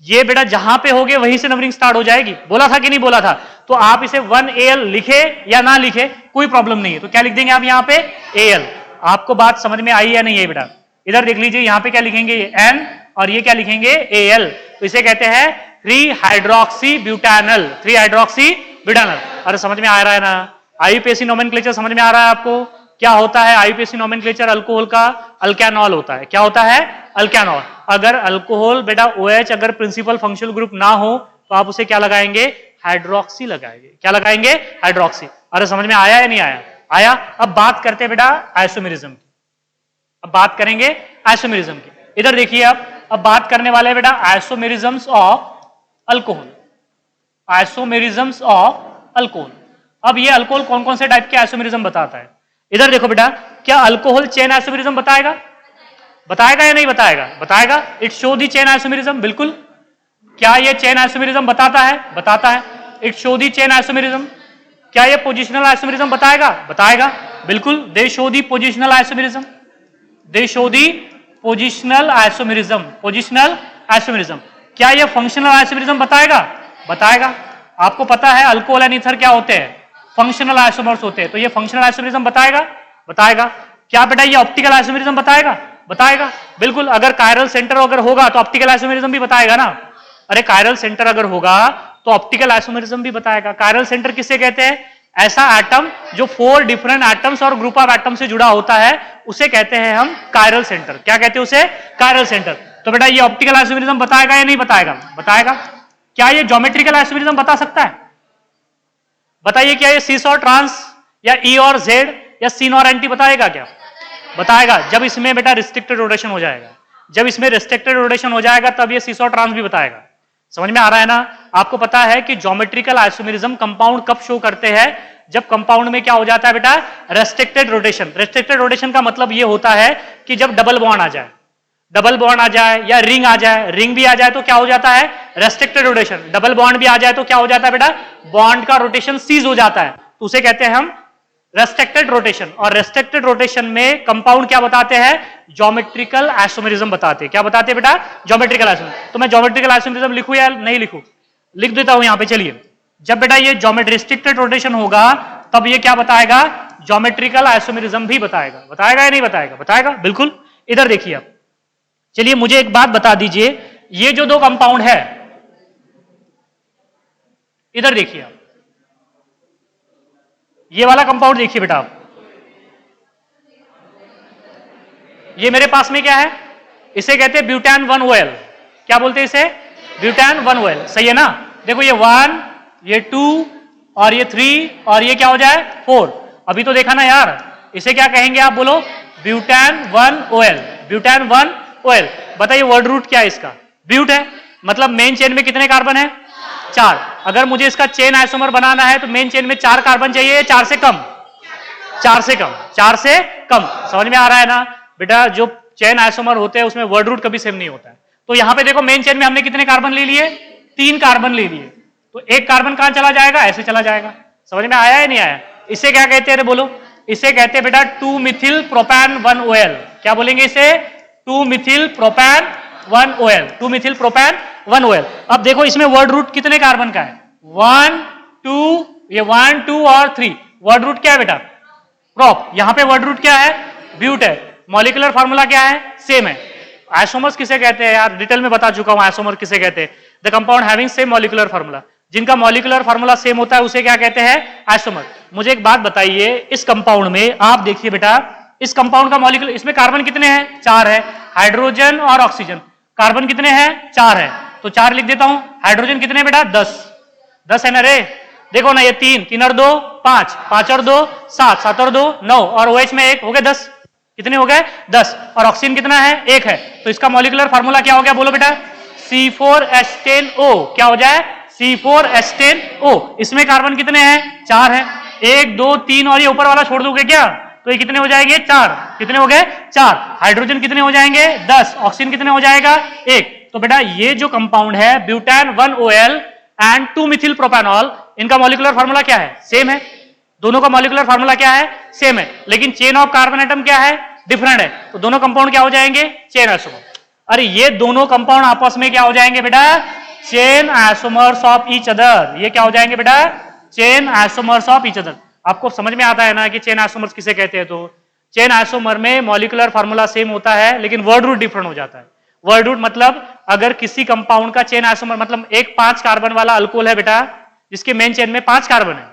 ये बेटा जहां पे होगे वहीं से नंबरिंग स्टार्ट हो जाएगी। बोला था कि नहीं बोला था? तो आप इसे 1AL लिखे या ना लिखे कोई प्रॉब्लम नहीं है। तो क्या लिख देंगे आप यहाँ पे? AL। आपको बात समझ में आई या नहीं है बेटा? इधर देख लीजिए, यहाँ पे क्या लिखेंगे? N, और ये क्या लिखेंगे? AL। तो इसे कहते हैं 3 हाइड्रोक्सी ब्यूटानल। 3 hydroxy butanal. अरे समझ में आ रहा है ना? IUPAC नोमेनक्लेचर समझ में आ रहा है आपको? क्या होता है IUPAC नोमेनक्लेचर? अल्कोहल का अल्केनॉल होता है। क्या होता है? अल्केनॉल। अगर अल्कोहल बेटा OH अगर प्रिंसिपल फंक्शनल ग्रुप ना हो तो आप उसे क्या लगाएंगे? हाइड्रोक्सी लगाएंगे। क्या लगाएंगे? हाइड्रोक्सी। अरे समझ में आया या नहीं आया? आया। अब बात करते हैं बेटा आइसोमेरिज्म की। अब बात करेंगे आइसोमेरिज्म की। इधर देखिए अब बात करने वाले हैं बेटा isomerisms of alcohol. Isomerisms of alcohol. अब ये अल्कोहल कौन कौन से टाइप के आइसोमेरिज्म बताता है? इधर देखो बेटा, क्या अल्कोहल चेन आइसोमेरिज्म बताएगा? बताएगा या नहीं बताएगा? बताएगा। It show the chain isomerism. बिल्कुल। क्या ये चेन आइसोमेरिज्म बताता है? बताता है। It show the chain isomerism. क्या ये पोजिशनल आइसोमेरिज्म बताएगा? बताएगा। बिल्कुल। दे शो दी पोजिशनल आइसोमेरिज्म। दे शो दी पोजिशनल आइसोमेरिज्म। Positional isomerism. क्या ये फंक्शनल आइसोमेरिज्म बताएगा? बताएगा। आपको पता है अल्कोहल एंड ईथर क्या होते हैं? फंक्शनल आइसोमर्स होते हैं। तो ये फंक्शनल आइसोमेरिज्म बताएगा? बताएगा। क्या बेटा ये ऑप्टिकल आइसोमेरिज्म बताएगा? बताएगा। बिल्कुल। अगर कायरल सेंटर अगर होगा तो ऑप्टिकल आइसोमेरिज्म भी बताएगा ना? अरे कायरल सेंटर अगर होगा तो ऑप्टिकल आइसोमेरिज्म भी बताएगा। कायरल सेंटर किसे कहते हैं? ऐसा एटम जो 4 डिफरेंट एटम्स और ग्रुप ऑफ एटम से जुड़ा होता है उसे कहते हैं हम कायरल सेंटर। क्या कहते हैं उसे? Chiral centre. तो बेटा ये ऑप्टिकल आइसोमेरिज्म बताएगा या नहीं बताएगा? बताएगा। क्या ये ज्योमेट्रिकल आइसोमेरिज्म बता सकता है? बताइए, क्या ये सिस और ट्रांस या ई और जेड या सीन और एंटी बताएगा? क्या बताएगा? जब इसमें बेटा रिस्ट्रिक्टेड रोटेशन हो जाएगा। जब इसमें रिस्ट्रिक्टेड रोटेशन हो जाएगा तब ये सिस और ट्रांस भी बताएगा। समझ में आ रहा है ना? आपको पता है कि ज्योमेट्रिकल आइसोमेरिज्म कंपाउंड कब शो करते हैं? जब कंपाउंड में क्या हो जाता है बेटा? Restricted rotation. रेस्ट्रिक्टेड रोटेशन का मतलब ये होता है कि जब डबल बॉन्ड आ जाए, डबल बॉन्ड आ जाए या रिंग आ जाए, रिंग भी आ जाए तो क्या हो जाता है? Restricted rotation. डबल बॉन्ड भी आ जाए तो क्या हो जाता है बेटा? बॉन्ड का रोटेशन सीज हो जाता है। तो उसे कहते हैं हम रेस्ट्रिक्टेड रोटेशन। और रेस्ट्रिक्टेड रोटेशन में कंपाउंड क्या बताते हैं? ज्योमेट्रिकल आइसोमेरिज्म बताते हैं। क्या बताते हैं बेटा? Geometrical isomerism. तो मैं ज्योमेट्रिकल आइसोमेरिज्म लिखूं या नहीं लिखूं? लिख देता हूं यहां पे। चलिए, जब बेटा ये ज्योमेट्री रिस्ट्रिक्टेड रोटेशन होगा तब ये क्या बताएगा? ज्योमेट्रिकल आइसोमेरिज्म भी बताएगा। बताएगा या नहीं बताएगा? बताएगा। बिल्कुल। इधर देखिए आप, चलिए मुझे एक बात बता दीजिए, ये जो 2 कंपाउंड है, इधर देखिए आप, ये वाला कंपाउंड देखिए बेटा आप, ये मेरे पास में क्या है, इसे कहते हैं ब्यूटान 1 OL। क्या बोलते हैं इसे, ब्यूटान 1 OL, सही है ना। देखो ये 1, ये 2 और ये 3 और ये क्या हो जाए 4। अभी तो देखा ना यार, इसे क्या कहेंगे आप बोलो, ब्यूटान 1 OL, ब्यूटान 1 OL। बताइए वर्ड रूट क्या है इसका, ब्यूट है, मतलब मेन चेन में कितने कार्बन है, 4। अगर मुझे इसका चेन आइसोमर बनाना है तो मेन चेन में 4 कार्बन चाहिए, 4 से कम, 4 से कम, 4 से कम। समझ में आ रहा है ना बेटा, जो चेन आइसोमर होते हैं उसमें वर्ड रूट कभी सेम नहीं होता है। तो यहां पे देखो मेन चेन में हमने कितने कार्बन ले लिए, 3 कार्बन ले लिए, तो एक कार्बन कहां चला जाएगा, ऐसे चला जाएगा। समझ में आया या नहीं आया, इसे क्या कहते हैं बोलो, इसे कहते हैं बेटा 2 मिथिल प्रोपैन 1 OL। क्या बोलेंगे इसे, 2 मिथिल प्रोपैन 1 OL, 2 मिथिल प्रोपैन 1 OL। अब देखो इसमें वर्ड रूट कितने कार्बन का है, 1 2, ये 1 2 और 3। वर्ड रूट क्या है बेटा, प्रोप। यहां पे वर्ड रूट क्या है, ब्यूट है। मॉलिक्यूलर फार्मूला क्या है, सेम है। आइसोमर्स किसे कहते हैं यार, डिटेल में बता चुका हूं आइसोमर किसे कहते हैं, the compound having same molecular formula. जिनका मॉलिक्यूलर फार्मूला सेम होता है उसे क्या कहते हैं, आइसोमर। मुझे एक बात बताइए, इस कंपाउंड में आप देखिए बेटा, इस कंपाउंड का मॉलिक्यूलर, इसमें कार्बन कितने हैं, 4 है, हाइड्रोजन और ऑक्सीजन। कार्बन कितने हैं, 4 है, तो 4 लिख देता हूं। हाइड्रोजन कितने बेटा, 10 है ना रे। देखो ना, ये 3 3 और 2 5, 5 और 2 7, 7 और 2 9 और OH में 1 हो गए 10। कितने हो गए, 10। और ऑक्सीजन कितना है, 1 है। तो इसका मॉलिक्यूलर फार्मूला क्या हो गया बोलो बेटा, C4H10O। क्या हो जाए, C4H10O। इसमें कार्बन कितने हैं, 4 है, 1 2 3 और ये ऊपर वाला छोड़ दोगे क्या, तो ये कितने हो जाएंगे, 4। कितने हो गए, 4। हाइड्रोजन कितने हो जाएंगे, 10। ऑक्सीजन कितने हो जाएगा, 1। तो बेटा ये जो कंपाउंड है ब्यूटान 1 OL एंड 2 मिथिल प्रोपैनॉल, इनका मॉलिक्यूलर फार्मूला क्या है, सेम है। दोनों का मॉलिक्यूलर फार्मूला क्या है, सेम है, लेकिन चेन ऑफ कार्बन एटम क्या है, डिफरेंट है। तो दोनों कंपाउंड क्या हो जाएंगे, चेन आइसोमर। अरे ये दोनों कंपाउंड आपस में क्या हो जाएंगे बेटा, chain isomers of each other. ये क्या हो जाएंगे बेटा, chain isomers of each other. आपको समझ में आता है ना कि चेन आइसोमर्स किसे कहते हैं। तो चेन आइसोमर में मॉलिक्यूलर फार्मूला सेम होता है लेकिन वर्ड रूट डिफरेंट हो जाता है। वर्ड रूट मतलब अगर किसी कंपाउंड का चेन आइसोमर, मतलब एक 5 कार्बन वाला अल्कोहल है बेटा, जिसके मेन चेन में 5 कार्बन है,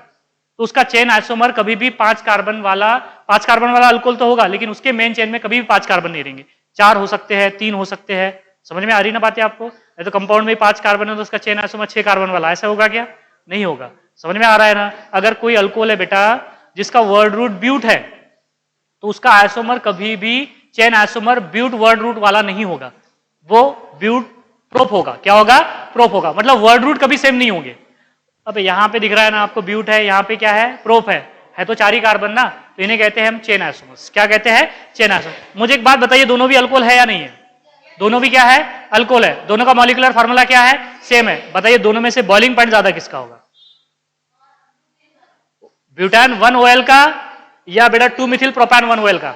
तो उसका चेन आइसोमर कभी भी 5 कार्बन वाला अल्कोहल तो होगा, लेकिन उसके मेन चेन में कभी भी 5 कार्बन नहीं रहेंगे। 4 हो सकते हैं, 3 हो सकते हैं। समझ में आ रही ना बातें आपको। तो कंपाउंड में 5 कार्बन है तो उसका चेन आइसोमर 6 कार्बन वाला, ऐसा होगा क्या, नहीं होगा। समझ में आ रहा है ना। अगर कोई अल्कोहल है बेटा जिसका वर्ड रूट ब्यूट है, तो उसका आइसोमर कभी भी chain isomer but word root वाला नहीं होगा, वो ब्यूट प्रोप होगा। क्या होगा, प्रोप होगा, मतलब वर्ड रूट कभी सेम नहीं होंगे। अब यहाँ पे दिख रहा है ना आपको, ब्यूट है, यहाँ पे क्या है, प्रोप है तो 4 ही कार्बन ना, तो इन्हें कहते हैं हम चेन आइसोमर्स। क्या कहते हैं, चेन आइसोमर। मुझे एक बात बताइए, दोनों भी अल्कोहल है या नहीं है, दोनों भी क्या है, अल्कोहल है। दोनों का मॉलिक्यूलर फार्मूला क्या है, सेम है। बताइए दोनों में से बॉइलिंग पॉइंट ज्यादा किसका होगा, ब्यूटान 1 OL का या बेटा 2 मिथिल प्रोपैन 1 OL का,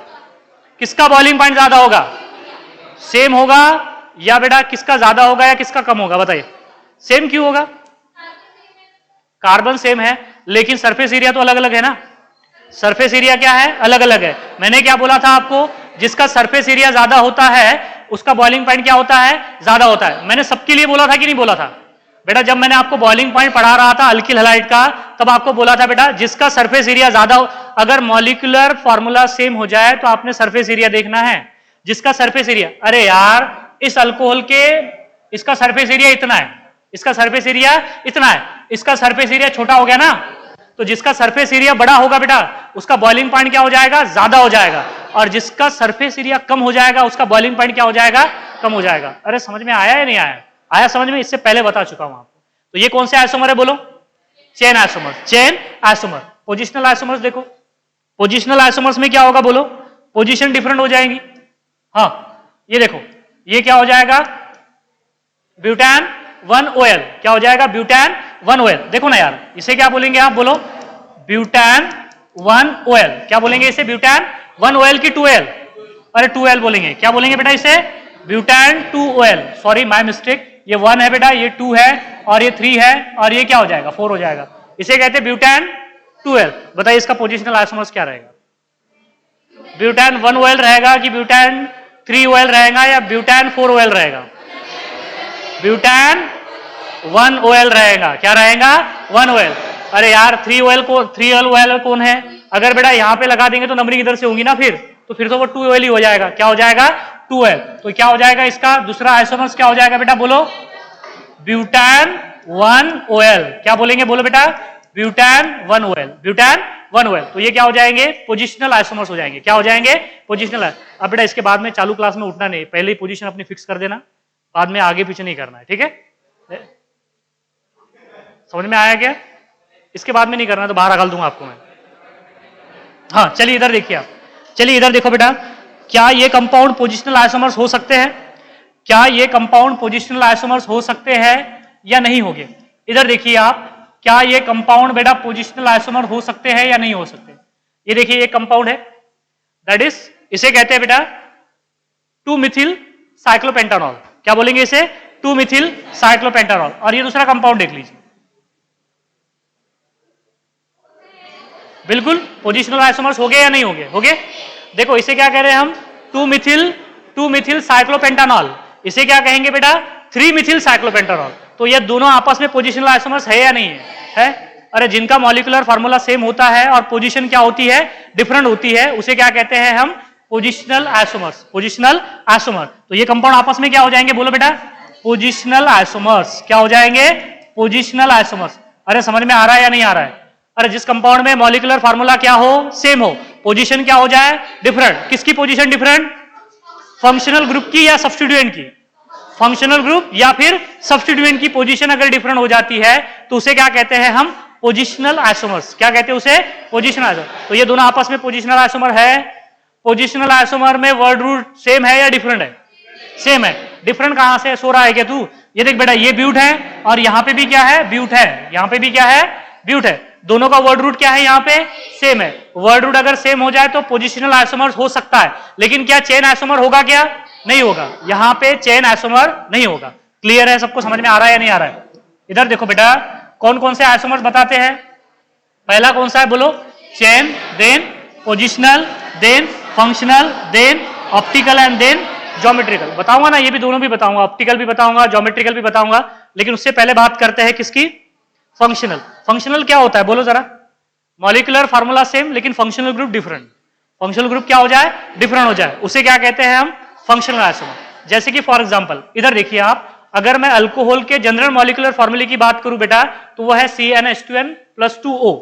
किसका बॉइलिंग पॉइंट ज्यादा होगा, सेम होगा या बेटा किसका ज्यादा होगा या किसका कम होगा, बताइए। सेम क्यों होगा, कार्बन सेम है लेकिन सरफेस एरिया तो अलग अलग है ना। सरफेस एरिया क्या है, अलग अलग है। मैंने क्या बोला था आपको, जिसका सरफेस एरिया ज्यादा होता है उसका बॉइलिंग पॉइंट क्या होता है, ज्यादा होता है। मैंने सबके लिए बोला था कि नहीं बोला था बेटा, जब मैंने आपको बॉइलिंग पॉइंट पढ़ा रहा था अल्किल हैलाइड का, तब आपको बोला था बेटा जिसका सरफेस एरिया ज्यादा हो, अगर मॉलिक्यूलर फॉर्मूला सेम हो जाए तो आपने सरफेस एरिया देखना है। जिसका सरफेस एरिया, अरे यार इस अल्कोहल के इसका सरफेस एरिया इतना है, इसका सरफेस एरिया इतना है, इसका सरफेस एरिया छोटा हो गया ना, तो जिसका सरफेस एरिया बड़ा होगा बेटा उसका बॉइलिंग पॉइंट क्या हो जाएगा, ज्यादा हो जाएगा, और जिसका सरफेस एरिया कम हो जाएगा उसका बॉइलिंग पॉइंट क्या हो जाएगा, कम हो जाएगा। अरे समझ में आया या नहीं आया, आया समझ में, इससे पहले बता चुका हूं आपको। तो ये कौन से आइसोमर है बोलो, chain isomer, chain isomer. Positional isomers देखो, पोजिशनल आइसोमर्स में क्या होगा बोलो, पोजीशन डिफरेंट हो जाएगी। हाँ ये देखो, ये क्या हो जाएगा, ब्यूटान 1 OL, क्या हो जाएगा, ब्यूटान 1 OL। देखो ना यार, इसे क्या बोलेंगे आप बोलो, ब्यूटान 1 OL। क्या बोलेंगे इसे, ब्यूटान 1 OL की 2L, अरे 2L बोलेंगे। क्या बोलेंगे बेटा इसे, ब्यूटान 2 OL। सॉरी माय मिस्टेक, ये 1 है बेटा, ये 2 है और ये 3 है और ये क्या हो जाएगा, 4 हो जाएगा। इसे कहते हैं ब्यूटान 2L। बताइए इसका पोजिशनल आइसोमर्स क्या रहेगा, ब्यूटान 1 OL रहेगा कि ब्यूटान 3 OL रहेगा या ब्यूटान 4 OL रहेगा, ब्यूटान 1 OL रहेगा। क्या रहेगा, 1 OL। अरे यार 3 OL को 3 OL कौन है, अगर बेटा यहां पे लगा देंगे तो नंबरिंग इधर से होगी ना, फिर तो फिर तो वो 2OL ही हो जाएगा। क्या हो जाएगा? 2OL। तो क्या हो जाएगा इसका दूसरा आइसोमर्स? क्या हो जाएगा बेटा? बोलो, ब्यूटान 1OL। क्या बोलेंगे? बोलो बेटा, ब्यूटान 1OL, ब्यूटान 1OL। तो ये क्या हो जाएंगे? पोजिशनल आइसोमर्स हो जाएंगे। क्या हो जाएंगे? पोजिशनल। अब बेटा इसके बाद में चालू क्लास में उठना नहीं, पहले ही पोजीशन अपनी फिक्स कर देना, बाद में आगे पीछे नहीं करना है, ठीक है? समझ में आया क्या? इसके बाद में नहीं करना तो बाहर निकाल दूंगा आपको मैं। हाँ चलिए इधर देखिए आप, चलिए इधर देखो बेटा, क्या ये कंपाउंड पोजिशनल आइसोमर्स हो सकते हैं? क्या ये कंपाउंड पोजिशनल आइसोमर्स हो सकते हैं या नहीं होंगे? इधर देखिए आप, क्या ये कंपाउंड बेटा पोजिशनल आइसोमर हो सकते हैं या नहीं हो सकते? ये देखिए ये कंपाउंड है, दैट इज, इसे कहते हैं बेटा 2-मिथिल साइक्लोपेंटानॉल। क्या बोलेंगे इसे? 2-मिथिल साइक्लोपेंटानॉल। और ये दूसरा कंपाउंड देख लीजिए, बिल्कुल पोजिशनल आइसोमर्स हो गए या नहीं हो गए? हो गए। देखो इसे क्या कह रहे हैं हम? 2-मिथिल साइक्लोपेंटानॉल। इसे क्या कहेंगे बेटा? 3-मिथिल साइक्लोपेंटानॉल। तो ये दोनों आपस में पोजिशनल आइसोमर्स है या नहीं है? है। अरे जिनका मॉलिक्यूलर फार्मूला सेम होता है और पोजीशन क्या होती है? डिफरेंट होती है, उसे क्या कहते हैं हम? Positional isomers. Positional isomer. तो ये कंपाउंड आपस में क्या हो जाएंगे? बोलो बेटा, पोजिशनल आइसोमर्स। क्या हो जाएंगे? Positional isomers. अरे समझ में आ रहा है या नहीं आ रहा है? अरे जिस कंपाउंड में मॉलिक्यूलर फार्मूला क्या हो? सेम हो, पोजीशन क्या हो जाए? डिफरेंट। किसकी पोजीशन डिफरेंट? फंक्शनल ग्रुप की या सब्स्टिट्यूएंट की? फंक्शनल ग्रुप या फिर सब्स्टिट्यूएंट की पोजीशन अगर डिफरेंट हो जाती है तो उसे क्या कहते हैं हम? Positional isomers. क्या कहते हैं उसे? Positional isomer. तो ये दोनों आपस में पोजिशनल आइसोमर है। पोजिशनल आइसोमर में वर्ड रूट सेम है या डिफरेंट है? सेम है। डिफरेंट कहां से सो रहा है क्या तू? ये देख बेटा, ये ब्यूट है और यहां पे भी क्या है? ब्यूट है। यहां पे भी क्या है? ब्यूट है। दोनों का वर्ड रूट क्या है? यहाँ पे सेम है। वर्ड रूट अगर सेम हो जाए तो पोजिशनल आइसोमर हो सकता है, लेकिन क्या चेन आइसोमर होगा? क्या नहीं होगा। यहां पे चेन आइसोमर नहीं होगा। क्लियर है? सबको समझ में आ रहा है या नहीं आ रहा है? इधर देखो बेटा, कौन कौन से आइसोमर्स बताते हैं? पहला कौन सा है? बोलो, chain, then positional, then functional, then optical and then geometrical. बताऊंगा ना, ये भी दोनों भी बताऊंगा, ऑप्टिकल भी बताऊंगा, ज्योमेट्रिकल भी बताऊंगा, लेकिन उससे पहले बात करते हैं किसकी? फंक्शनल। फंक्शनल क्या होता है? बोलो जरा। मॉलिक्यूलर फार्मूला सेम लेकिन functional group different. Functional group क्या हो जाए? डिफरेंट हो जाए, उसे क्या कहते हैं हम? Functional isomer. जैसे कि फॉर एग्जांपल इधर देखिए आप, अगर मैं अल्कोहल के जनरल मॉलिक्यूलर फार्मूले की बात करूं बेटा, तो वो है CnH2n+2O।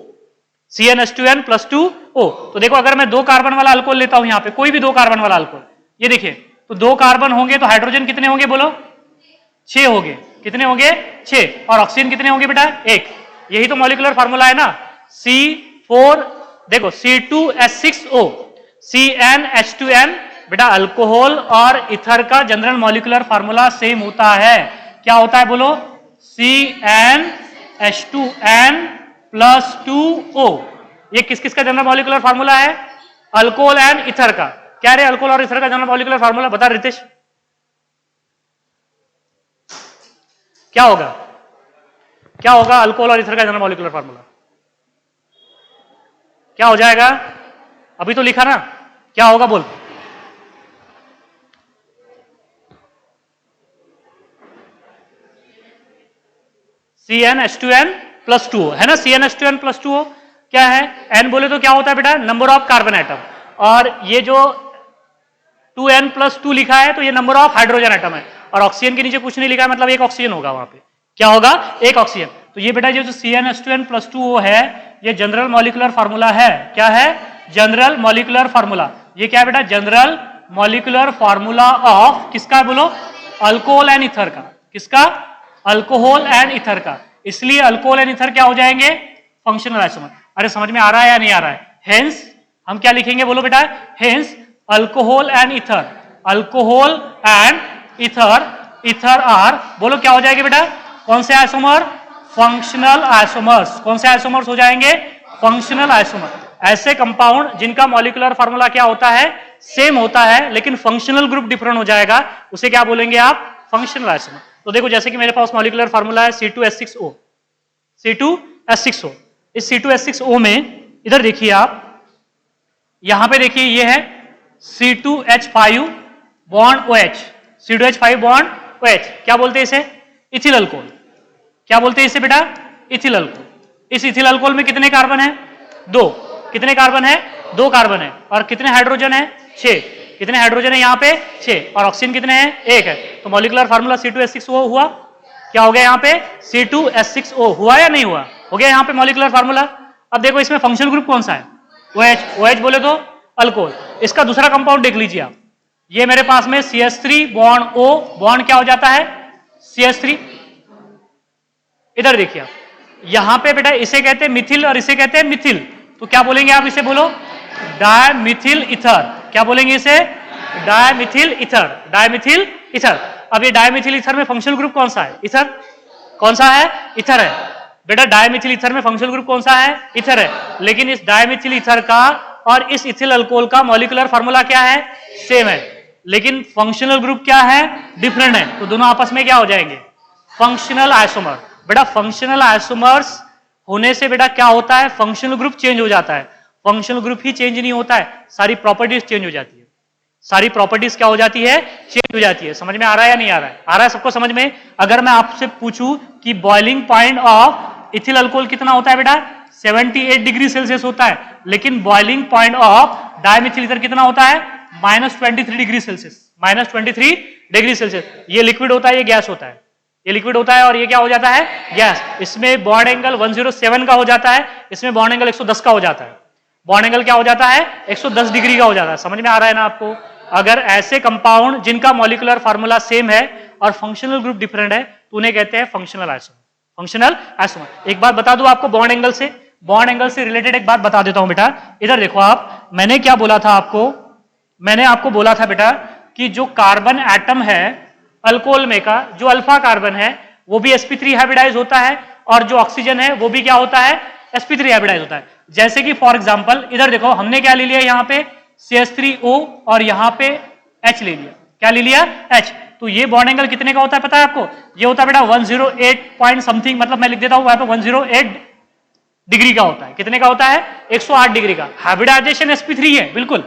CnH2n+2O। तो देखो अगर मैं 2 कार्बन वाला अल्कोहल लेता हूं, यहां पे कोई भी 2 कार्बन वाला अल्कोहल, ये देखिए, तो 2 कार्बन होंगे तो हाइड्रोजन कितने होंगे? बोलो, 6 होंगे। कितने होंगे? 6। और ऑक्सीजन कितने होंगे बेटा? 1। यही तो मॉलिक्यूलर फार्मूला है ना। C4, देखो C2H6O, CnH2n। बेटा अल्कोहल और इथर का जनरल मॉलिक्यूलर फार्मूला सेम होता है। क्या होता है? बोलो, CnH2n+2O। ये किस किस का जनरल मॉलिक्यूलर फार्मूला है? अल्कोहल एंड इथर का। क्या रे अल्कोहल और इथर का जनरल मॉलिक्यूलर फार्मूला? बता रितेश, क्या होगा? क्या होगा अल्कोहल और इथर का जनरल मॉलिक्यूलर फार्मूला? क्या हो जाएगा? अभी तो लिखा ना, क्या होगा बोल? CnH2n+2O है ना। CnH2n+2O क्या है? N बोले तो क्या होता है बेटा? Number of carbon atom. और ये जो 2n+2 लिखा है तो ये नंबर ऑफ हाइड्रोजन एटम है। और ऑक्सीजन के नीचे कुछ नहीं लिखा है, मतलब एक ऑक्सीजन होगा वहां पे। क्या होगा? एक ऑक्सीजन। तो ये बेटा जो CnH2n+2O है, ये जनरल मॉलिक्यूलर फार्मूला है। क्या है? General molecular formula. ये क्या है बेटा? जनरल मॉलिक्यूलर फार्मूला ऑफ किसका? बोलो, अल्कोहल एंड इथर का। किसका? अल्कोहल एंड इथर का। इसलिए अल्कोहल एंड इथर क्या हो जाएंगे? Functional isomer. अरे समझ में आ रहा है या नहीं आ रहा है? हेंस हम क्या लिखेंगे? बोलो बेटा, hence alcohol and ether. Alcohol and ether, ether are, बोलो क्या हो जाएगा बेटा? कौन से आइसोमर? Functional isomers. कौन से आइसोमर्स हो जाएंगे? Functional isomer. ऐसे कंपाउंड जिनका मॉलिक्यूलर फार्मूला क्या होता है? सेम होता है, लेकिन फंक्शनल ग्रुप डिफरेंट हो जाएगा, उसे क्या बोलेंगे आप? Functional isomer. तो देखो जैसे कि मेरे पास मॉलिक्यूलर फार्मूला है C2H6O। C2H6O। इस C2H6O में इधर देखिए आप, यहां पे देखिए ये है C2H5 bond OH। C2H5 bond OH। क्या बोलते हैं इसे? Ethyl alcohol. क्या बोलते हैं इसे बेटा? Ethyl alcohol. इस इथिल अल्कोहल में कितने कार्बन है? 2। कितने कार्बन है? 2 कार्बन है। और कितने हाइड्रोजन है? 6। कितने हाइड्रोजन है यहाँ पे 6 और ऑक्सीजन कितने हैं 1 है। तो मॉलिक्यूलर फार्मूला C2H6O हुआ। क्या हो गया यहाँ पे C2H6O हुआ या नहीं हुआ? हो गया यहाँ पे मॉलिक्यूलर फार्मूला। अब देखो इसमें फंक्शनल ग्रुप कौन सा है? OH। OH बोले तो अल्कोहल। इसका दूसरा कंपाउंड देख लीजिए आप, ये मेरे पास में CH3 बॉन्ड O बॉन्ड क्या हो जाता है CH3। इधर देखिए आप, यहां पे बेटा इसे कहते हैं मिथिल और इसे कहते हैं मिथिल। तो क्या बोलेंगे आप इसे? बोलो डायमिथिल ईथर। क्या बोलेंगे इसे? Dimethyl ether. Dimethyl ether. अब ये डायमिथिल ईथर में फंक्शनल ग्रुप कौन सा है? ईथर। कौन सा है? ईथर है। बेटा डायमिथिल ईथर में फंक्शनल ग्रुप कौन सा है? ईथर है। लेकिन इस डायमिथिल ईथर का और इस इथिल अल्कोहल का मॉलिक्यूलर फार्मूला क्या है? सेम है, लेकिन फंक्शनल ग्रुप क्या है? डिफरेंट है। तो दोनों आपस में क्या हो जाएंगे? Functional isomer. बेटा फंक्शनल आइसोमर्स होने से बेटा क्या होता है? फंक्शनल ग्रुप चेंज हो जाता है। फंक्शनल ग्रुप ही चेंज नहीं होता है, सारी प्रॉपर्टीज चेंज हो जाती है। सारी प्रॉपर्टीज क्या हो जाती है? चेंज हो जाती है। समझ में आ रहा है या नहीं आ रहा है? आ रहा है सबको समझ में? अगर मैं आपसे पूछूं कि boiling point of ethyl alcohol कितना होता है बेटा? 78 डिग्री सेल्सियस होता है, लेकिन boiling point of dimethyl ether कितना होता है? -23 डिग्री सेल्सियस। -23 degree Celsius. ये लिक्विड होता है, ये गैस होता है। ये लिक्विड होता है और ये क्या हो जाता है? गैस। इसमें बॉन्ड एंगल 107 का हो जाता है, इसमें बॉन्ड एंगल 110 का हो जाता है। बॉन्ड एंगल क्या हो जाता है? 110 डिग्री का हो जाता है। समझ में आ रहा है ना आपको? अगर ऐसे कंपाउंड जिनका मॉलिक्यूलर फार्मूला सेम है और फंक्शनल ग्रुप डिफरेंट है तो उन्हें कहते हैं फंक्शनल आइसोमर। Functional isomer. एक बात बता दूं आपको बॉन्ड एंगल से, बॉन्ड एंगल से रिलेटेड एक बात बता देता हूं बेटा। इधर देखो आप, मैंने क्या बोला था आपको? मैंने आपको बोला था बेटा कि जो कार्बन एटम है अल्कोहल में का, जो अल्फा कार्बन है वो भी sp3 हाइब्रिडाइज होता है और जो ऑक्सीजन है वो भी क्या होता है? sp3 हाइब्रिडाइज होता है। जैसे कि फॉर एग्जांपल इधर देखो, हमने क्या ले लिया यहाँ पे? CH3O और यहाँ पे H ले लिया। क्या ले लिया? H। तो ये बॉन्ड एंगल कितने का होता है पता है आपको? ये होता है बेटा 108 पॉइंट समथिंग, मतलब मैं लिख देता हूँ वहां पे 108 डिग्री का होता है। कितने का होता है? 108 डिग्री का। हाइब्रिडाइजेशन sp3 है, बिल्कुल।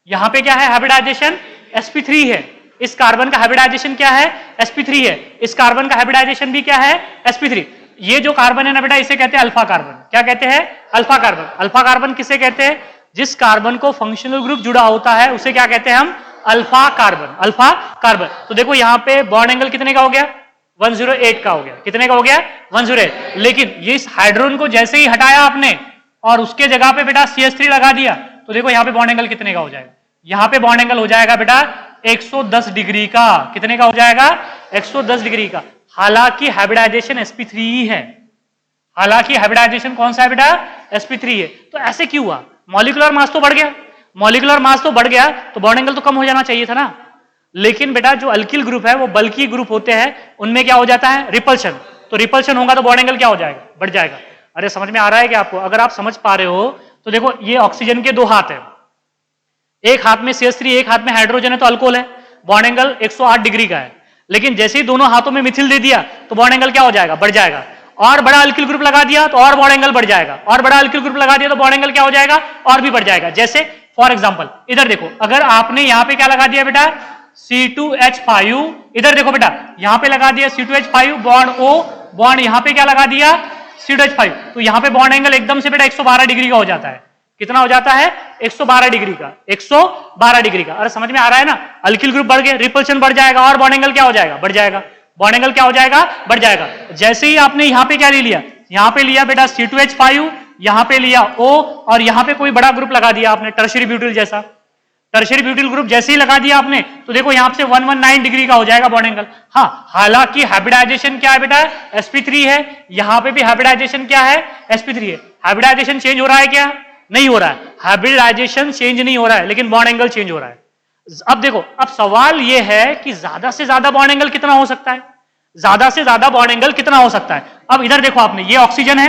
यहां पे क्या है? हाइब्रिडाइजेशन sp3 है। इस कार्बन का हाइब्रिडाइजेशन क्या है? sp3 है। इस कार्बन का हाइब्रिडाइजेशन भी क्या है? sp3। ये जो कार्बन है ना बेटा, इसे कहते हैं अल्फा कार्बन। क्या कहते हैं? Alpha carbon. अल्फा कार्बन किसे कहते हैं? जिस कार्बन को फंक्शनल ग्रुप जुड़ा होता है उसे क्या कहते हैं हम? Alpha carbon. Alpha carbon. तो देखो यहाँ पे बॉन्ड एंगल कितने का हो गया? 108 का हो गया। कितने का हो गया? 108। लेकिन ये इस हाइड्रोजन को जैसे ही हटाया आपने और उसके जगह पे बेटा CH3 लगा दिया, तो देखो यहाँ पे बॉन्ड एंगल कितने का हो जाएगा? यहाँ पे बॉन्ड एंगल हो जाएगा बेटा 110 डिग्री का। कितने का हो जाएगा? 110 डिग्री का। हालांकि हाइब्रिडाइजेशन sp3 ही है। हालांकि हाइब्रिडाइजेशन कौन सा है बेटा? sp3 है। तो ऐसे क्यों हुआ? मॉलिक्यूलर मास तो बढ़ गया। मॉलिक्यूलर मास तो बढ़ गया तो बॉन्ड एंगल तो कम हो जाना चाहिए था ना। लेकिन बेटा जो अल्किल ग्रुप है वो बल्की ग्रुप होते हैं, उनमें क्या हो जाता है? रिपल्शन। तो रिपल्शन होगा तो बॉन्ड एंगल क्या हो जाएगा? बढ़ जाएगा। अरे समझ में आ रहा है क्या आपको? अगर आप समझ पा रहे हो तो देखो, ये ऑक्सीजन के 2 हाथ है, एक हाथ में CH3 एक हाथ में हाइड्रोजन है, तो अल्कोहल है। बॉन्ड एंगल 108 डिग्री का है। लेकिन जैसे ही दोनों हाथों में मिथिल दे दिया तो बॉन्ड एंगल क्या हो जाएगा? बढ़ जाएगा। और बड़ा अल्किल ग्रुप लगा दिया तो और बॉन्ड एंगल बढ़ जाएगा। और बड़ा अल्किल ग्रुप लगा दिया तो बॉन्ड एंगल क्या हो जाएगा? और भी बढ़ जाएगा। जैसे फॉर एग्जांपल इधर देखो, अगर आपने यहां पे क्या लगा दिया बेटा? C2H5। इधर देखो बेटा, यहां पे लगा दिया C2H5 बॉन्ड O, बॉन्ड यहां पे क्या लगा दिया? C2H5। तो यहां पे बॉन्ड एंगल एकदम से बेटा 112 डिग्री का हो जाता है। कितना हो जाता है? 112 डिग्री का। 112 डिग्री का। अरे समझ में आ रहा है ना? अल्किल ग्रुप बढ़ गए, रिपल्शन बढ़ जाएगा और बॉन्ड एंगल क्या हो जाएगा? बढ़ जाएगा। बॉन्ड एंगल क्या हो जाएगा? बढ़ जाएगा। जैसे ही आपने यहां पे क्या ले लिया? यहां पे लिया बेटा C2H5, यहां पे लिया O और यहां पे कोई बड़ा ग्रुप लगा दिया आपने, टर्शियरी ब्यूटिल जैसा। टर्शियरी ब्यूटिल ग्रुप जैसे ही लगा दिया आपने तो देखो यहां से 119 डिग्री का हो जाएगा बॉन्ड एंगल। हाँ, हालांकि हाइब्रिडाइजेशन क्या है बेटा? sp3 है। यहां पे भी हाइब्रिडाइजेशन क्या है? sp3 है। हाइब्रिडाइजेशन चेंज हो रहा है क्या? नहीं हो रहा है। हाइब्रिडाइजेशन चेंज नहीं हो रहा है, लेकिन बॉन्ड एंगल चेंज हो रहा है। अब देखो, अब सवाल यह है कि ज्यादा से ज्यादा बॉन्ड एंगल कितना हो सकता है? ज्यादा से ज्यादा बॉन्ड एंगल कितना हो सकता है? अब इधर देखो, आपने ये ऑक्सीजन है,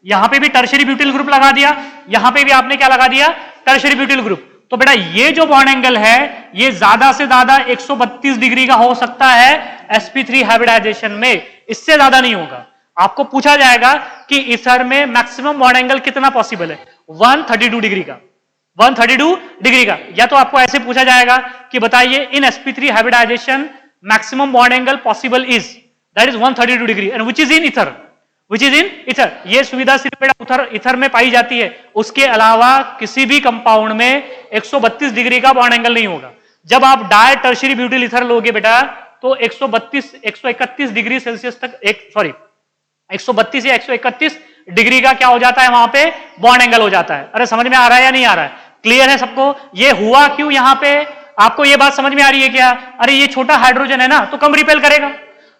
यहां पे भी टर्शियरी ब्यूटिल ग्रुप लगा दिया, यहां पे भी आपने क्या लगा दिया? Tertiary butyl group. तो बेटा ये जो बॉन्ड एंगल है ये ज्यादा से ज्यादा 132 डिग्री का हो सकता है sp3 हाइब्रिडाइजेशन में, इससे ज्यादा नहीं होगा। आपको पूछा जाएगा कि ईथर में मैक्सिमम बॉन्ड एंगल कितना पॉसिबल है? 132 डिग्री का। 132 डिग्री का। या तो आपको ऐसे पूछा जाएगा कि बताइए in sp3 hybridisation maximum bond angle possible is, that is 132 degree, and which is in ether. Which is in ether. ये सुविधा सिर्फ ईथर में पाई जाती है, उसके अलावा किसी भी कंपाउंड में 132 डिग्री का बॉन्ड एंगल नहीं होगा। जब आप डाई टर्शियरी ब्यूटिल ईथर लोगे बेटा तो 131 डिग्री सेल्सियस तक 132 या 131 डिग्री का क्या हो जाता है वहां पे बॉन्ड एंगल हो जाता है। अरे समझ में आ रहा है या नहीं आ रहा है? क्लियर है सबको? ये हुआ क्यों यहां पे? आपको ये बात समझ में आ रही है क्या? अरे ये छोटा हाइड्रोजन है ना तो कम रिपेल करेगा,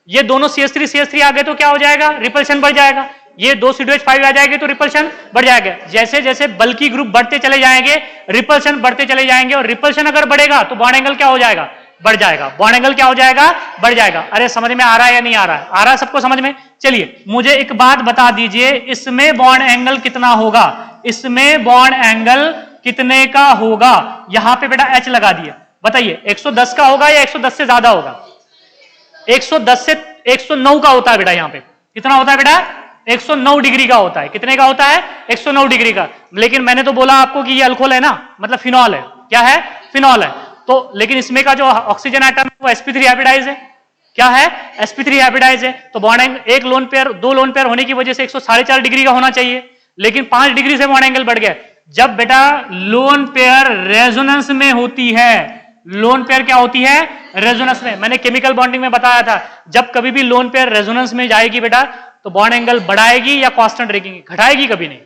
ये दोनों CH3 आ गए तो क्या हो जाएगा? रिपल्शन बढ़ जाएगा। ये 2 C2H5 आ जाएंगे तो रिपल्शन बढ़ जाएगा। जैसे जैसे बल्कि ग्रुप बढ़ते चले जाएंगे रिपल्शन बढ़ते चले जाएंगे, और रिपल्शन अगर बढ़ेगा तो बॉन्ड एंगल क्या हो जाएगा? बढ़ जाएगा। बॉन्ड एंगल क्या हो जाएगा? बढ़ जाएगा। अरे समझ में आ रहा है या नहीं आ रहा है? आ रहा है सबको समझ में? चलिए मुझे एक बात बता दीजिए, इसमें बॉन्ड एंगल कितना होगा? इसमें बॉन्ड एंगल कितने का होगा? यहां पे बेटा H लगा दिया, बताइए 110 का होगा या 110 से ज्यादा होगा? 110 से 109 का होता है बेटा। यहां पे कितना होता है बेटा? 109 डिग्री का होता है। कितने का होता है? 109 डिग्री का। लेकिन मैंने तो बोला आपको कि ये अल्कोहल है ना, मतलब फिनॉल है। क्या है? फिनॉल है। तो लेकिन इसमें का जो ऑक्सीजन एटम है वो sp3 हाइब्रिडाइज है। क्या है? sp3 हाइब्रिडाइज है। तो बॉन्ड एंगल एक लोन पेयर, 2 लोन पेयर होने की वजह से 104.5 डिग्री का होना चाहिए, लेकिन 5 डिग्री से बॉन्ड एंगल बढ़ गया। जब बेटा लोन पेयर रेजोनेंस में होती है, लोन पेयर क्या होती है? रेजोनेंस में। मैंने केमिकल बॉन्डिंग में बताया था, जब कभी भी लोन पेयर रेजोनेंस में जाएगी बेटा तो बॉन्ड एंगल बढ़ाएगी या कांस्टेंट रहेगी, घटाएगी कभी नहीं।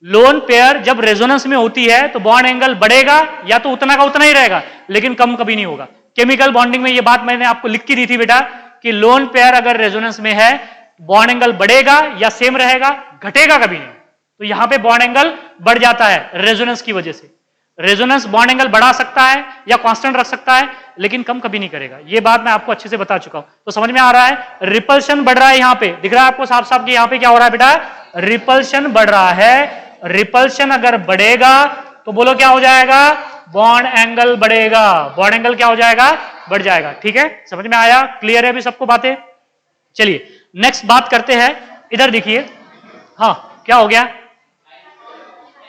लोन पेयर जब रेजोनेंस में होती है तो बॉन्ड एंगल बढ़ेगा या तो उतना का उतना ही रहेगा, लेकिन कम कभी नहीं होगा। केमिकल बॉन्डिंग में ये बात मैंने आपको लिख के दी थी बेटा कि लोन पेयर अगर रेजोनेंस में है बॉन्ड एंगल बढ़ेगा या सेम रहेगा, घटेगा कभी नहीं। तो यहां पे बॉन्ड एंगल बढ़ जाता है रेजोनेंस की वजह से। रेजोनेंस बॉन्ड एंगल बढ़ा सकता है या कांस्टेंट रख सकता है, लेकिन कम कभी नहीं करेगा। ये बात मैं आपको अच्छे से बता चुका हूं। तो समझ में आ रहा है? रिपल्शन बढ़ रहा है। यहां पे दिख रहा है आपको साफ साफ कि यहां पे क्या हो रहा है बेटा? रिपल्शन बढ़ रहा है। रिपल्शन अगर बढ़ेगा तो बोलो क्या हो जाएगा? बॉन्ड एंगल बढ़ेगा। बॉन्ड एंगल क्या हो जाएगा? बढ़ जाएगा। ठीक है, समझ में आया? क्लियर है अभी सबको बातें? चलिए नेक्स्ट बात करते हैं। इधर देखिए, हाँ क्या हो गया?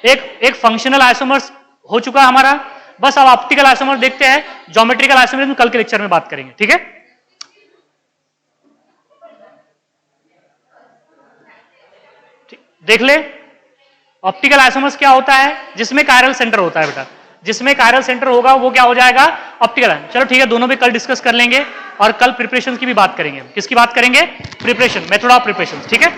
एक फंक्शनल आइसोमर्स हो चुका है हमारा। बस अब ऑप्टिकल आइसोमर देखते हैं। ज्योमेट्रिकल आइसोमर कल के लेक्चर में बात करेंगे। ठीक है, देख ले ऑप्टिकल आइसोमर्स क्या होता है? जिसमें कायरल सेंटर होता है बेटा। जिसमें कायरल सेंटर होगा वो क्या हो जाएगा? Optical isomer. चलो ठीक है, दोनों पे कल डिस्कस कर लेंगे, और कल प्रिपरेशन की भी बात करेंगे। किसकी बात करेंगे? Preparation, method of preparation. ठीक है।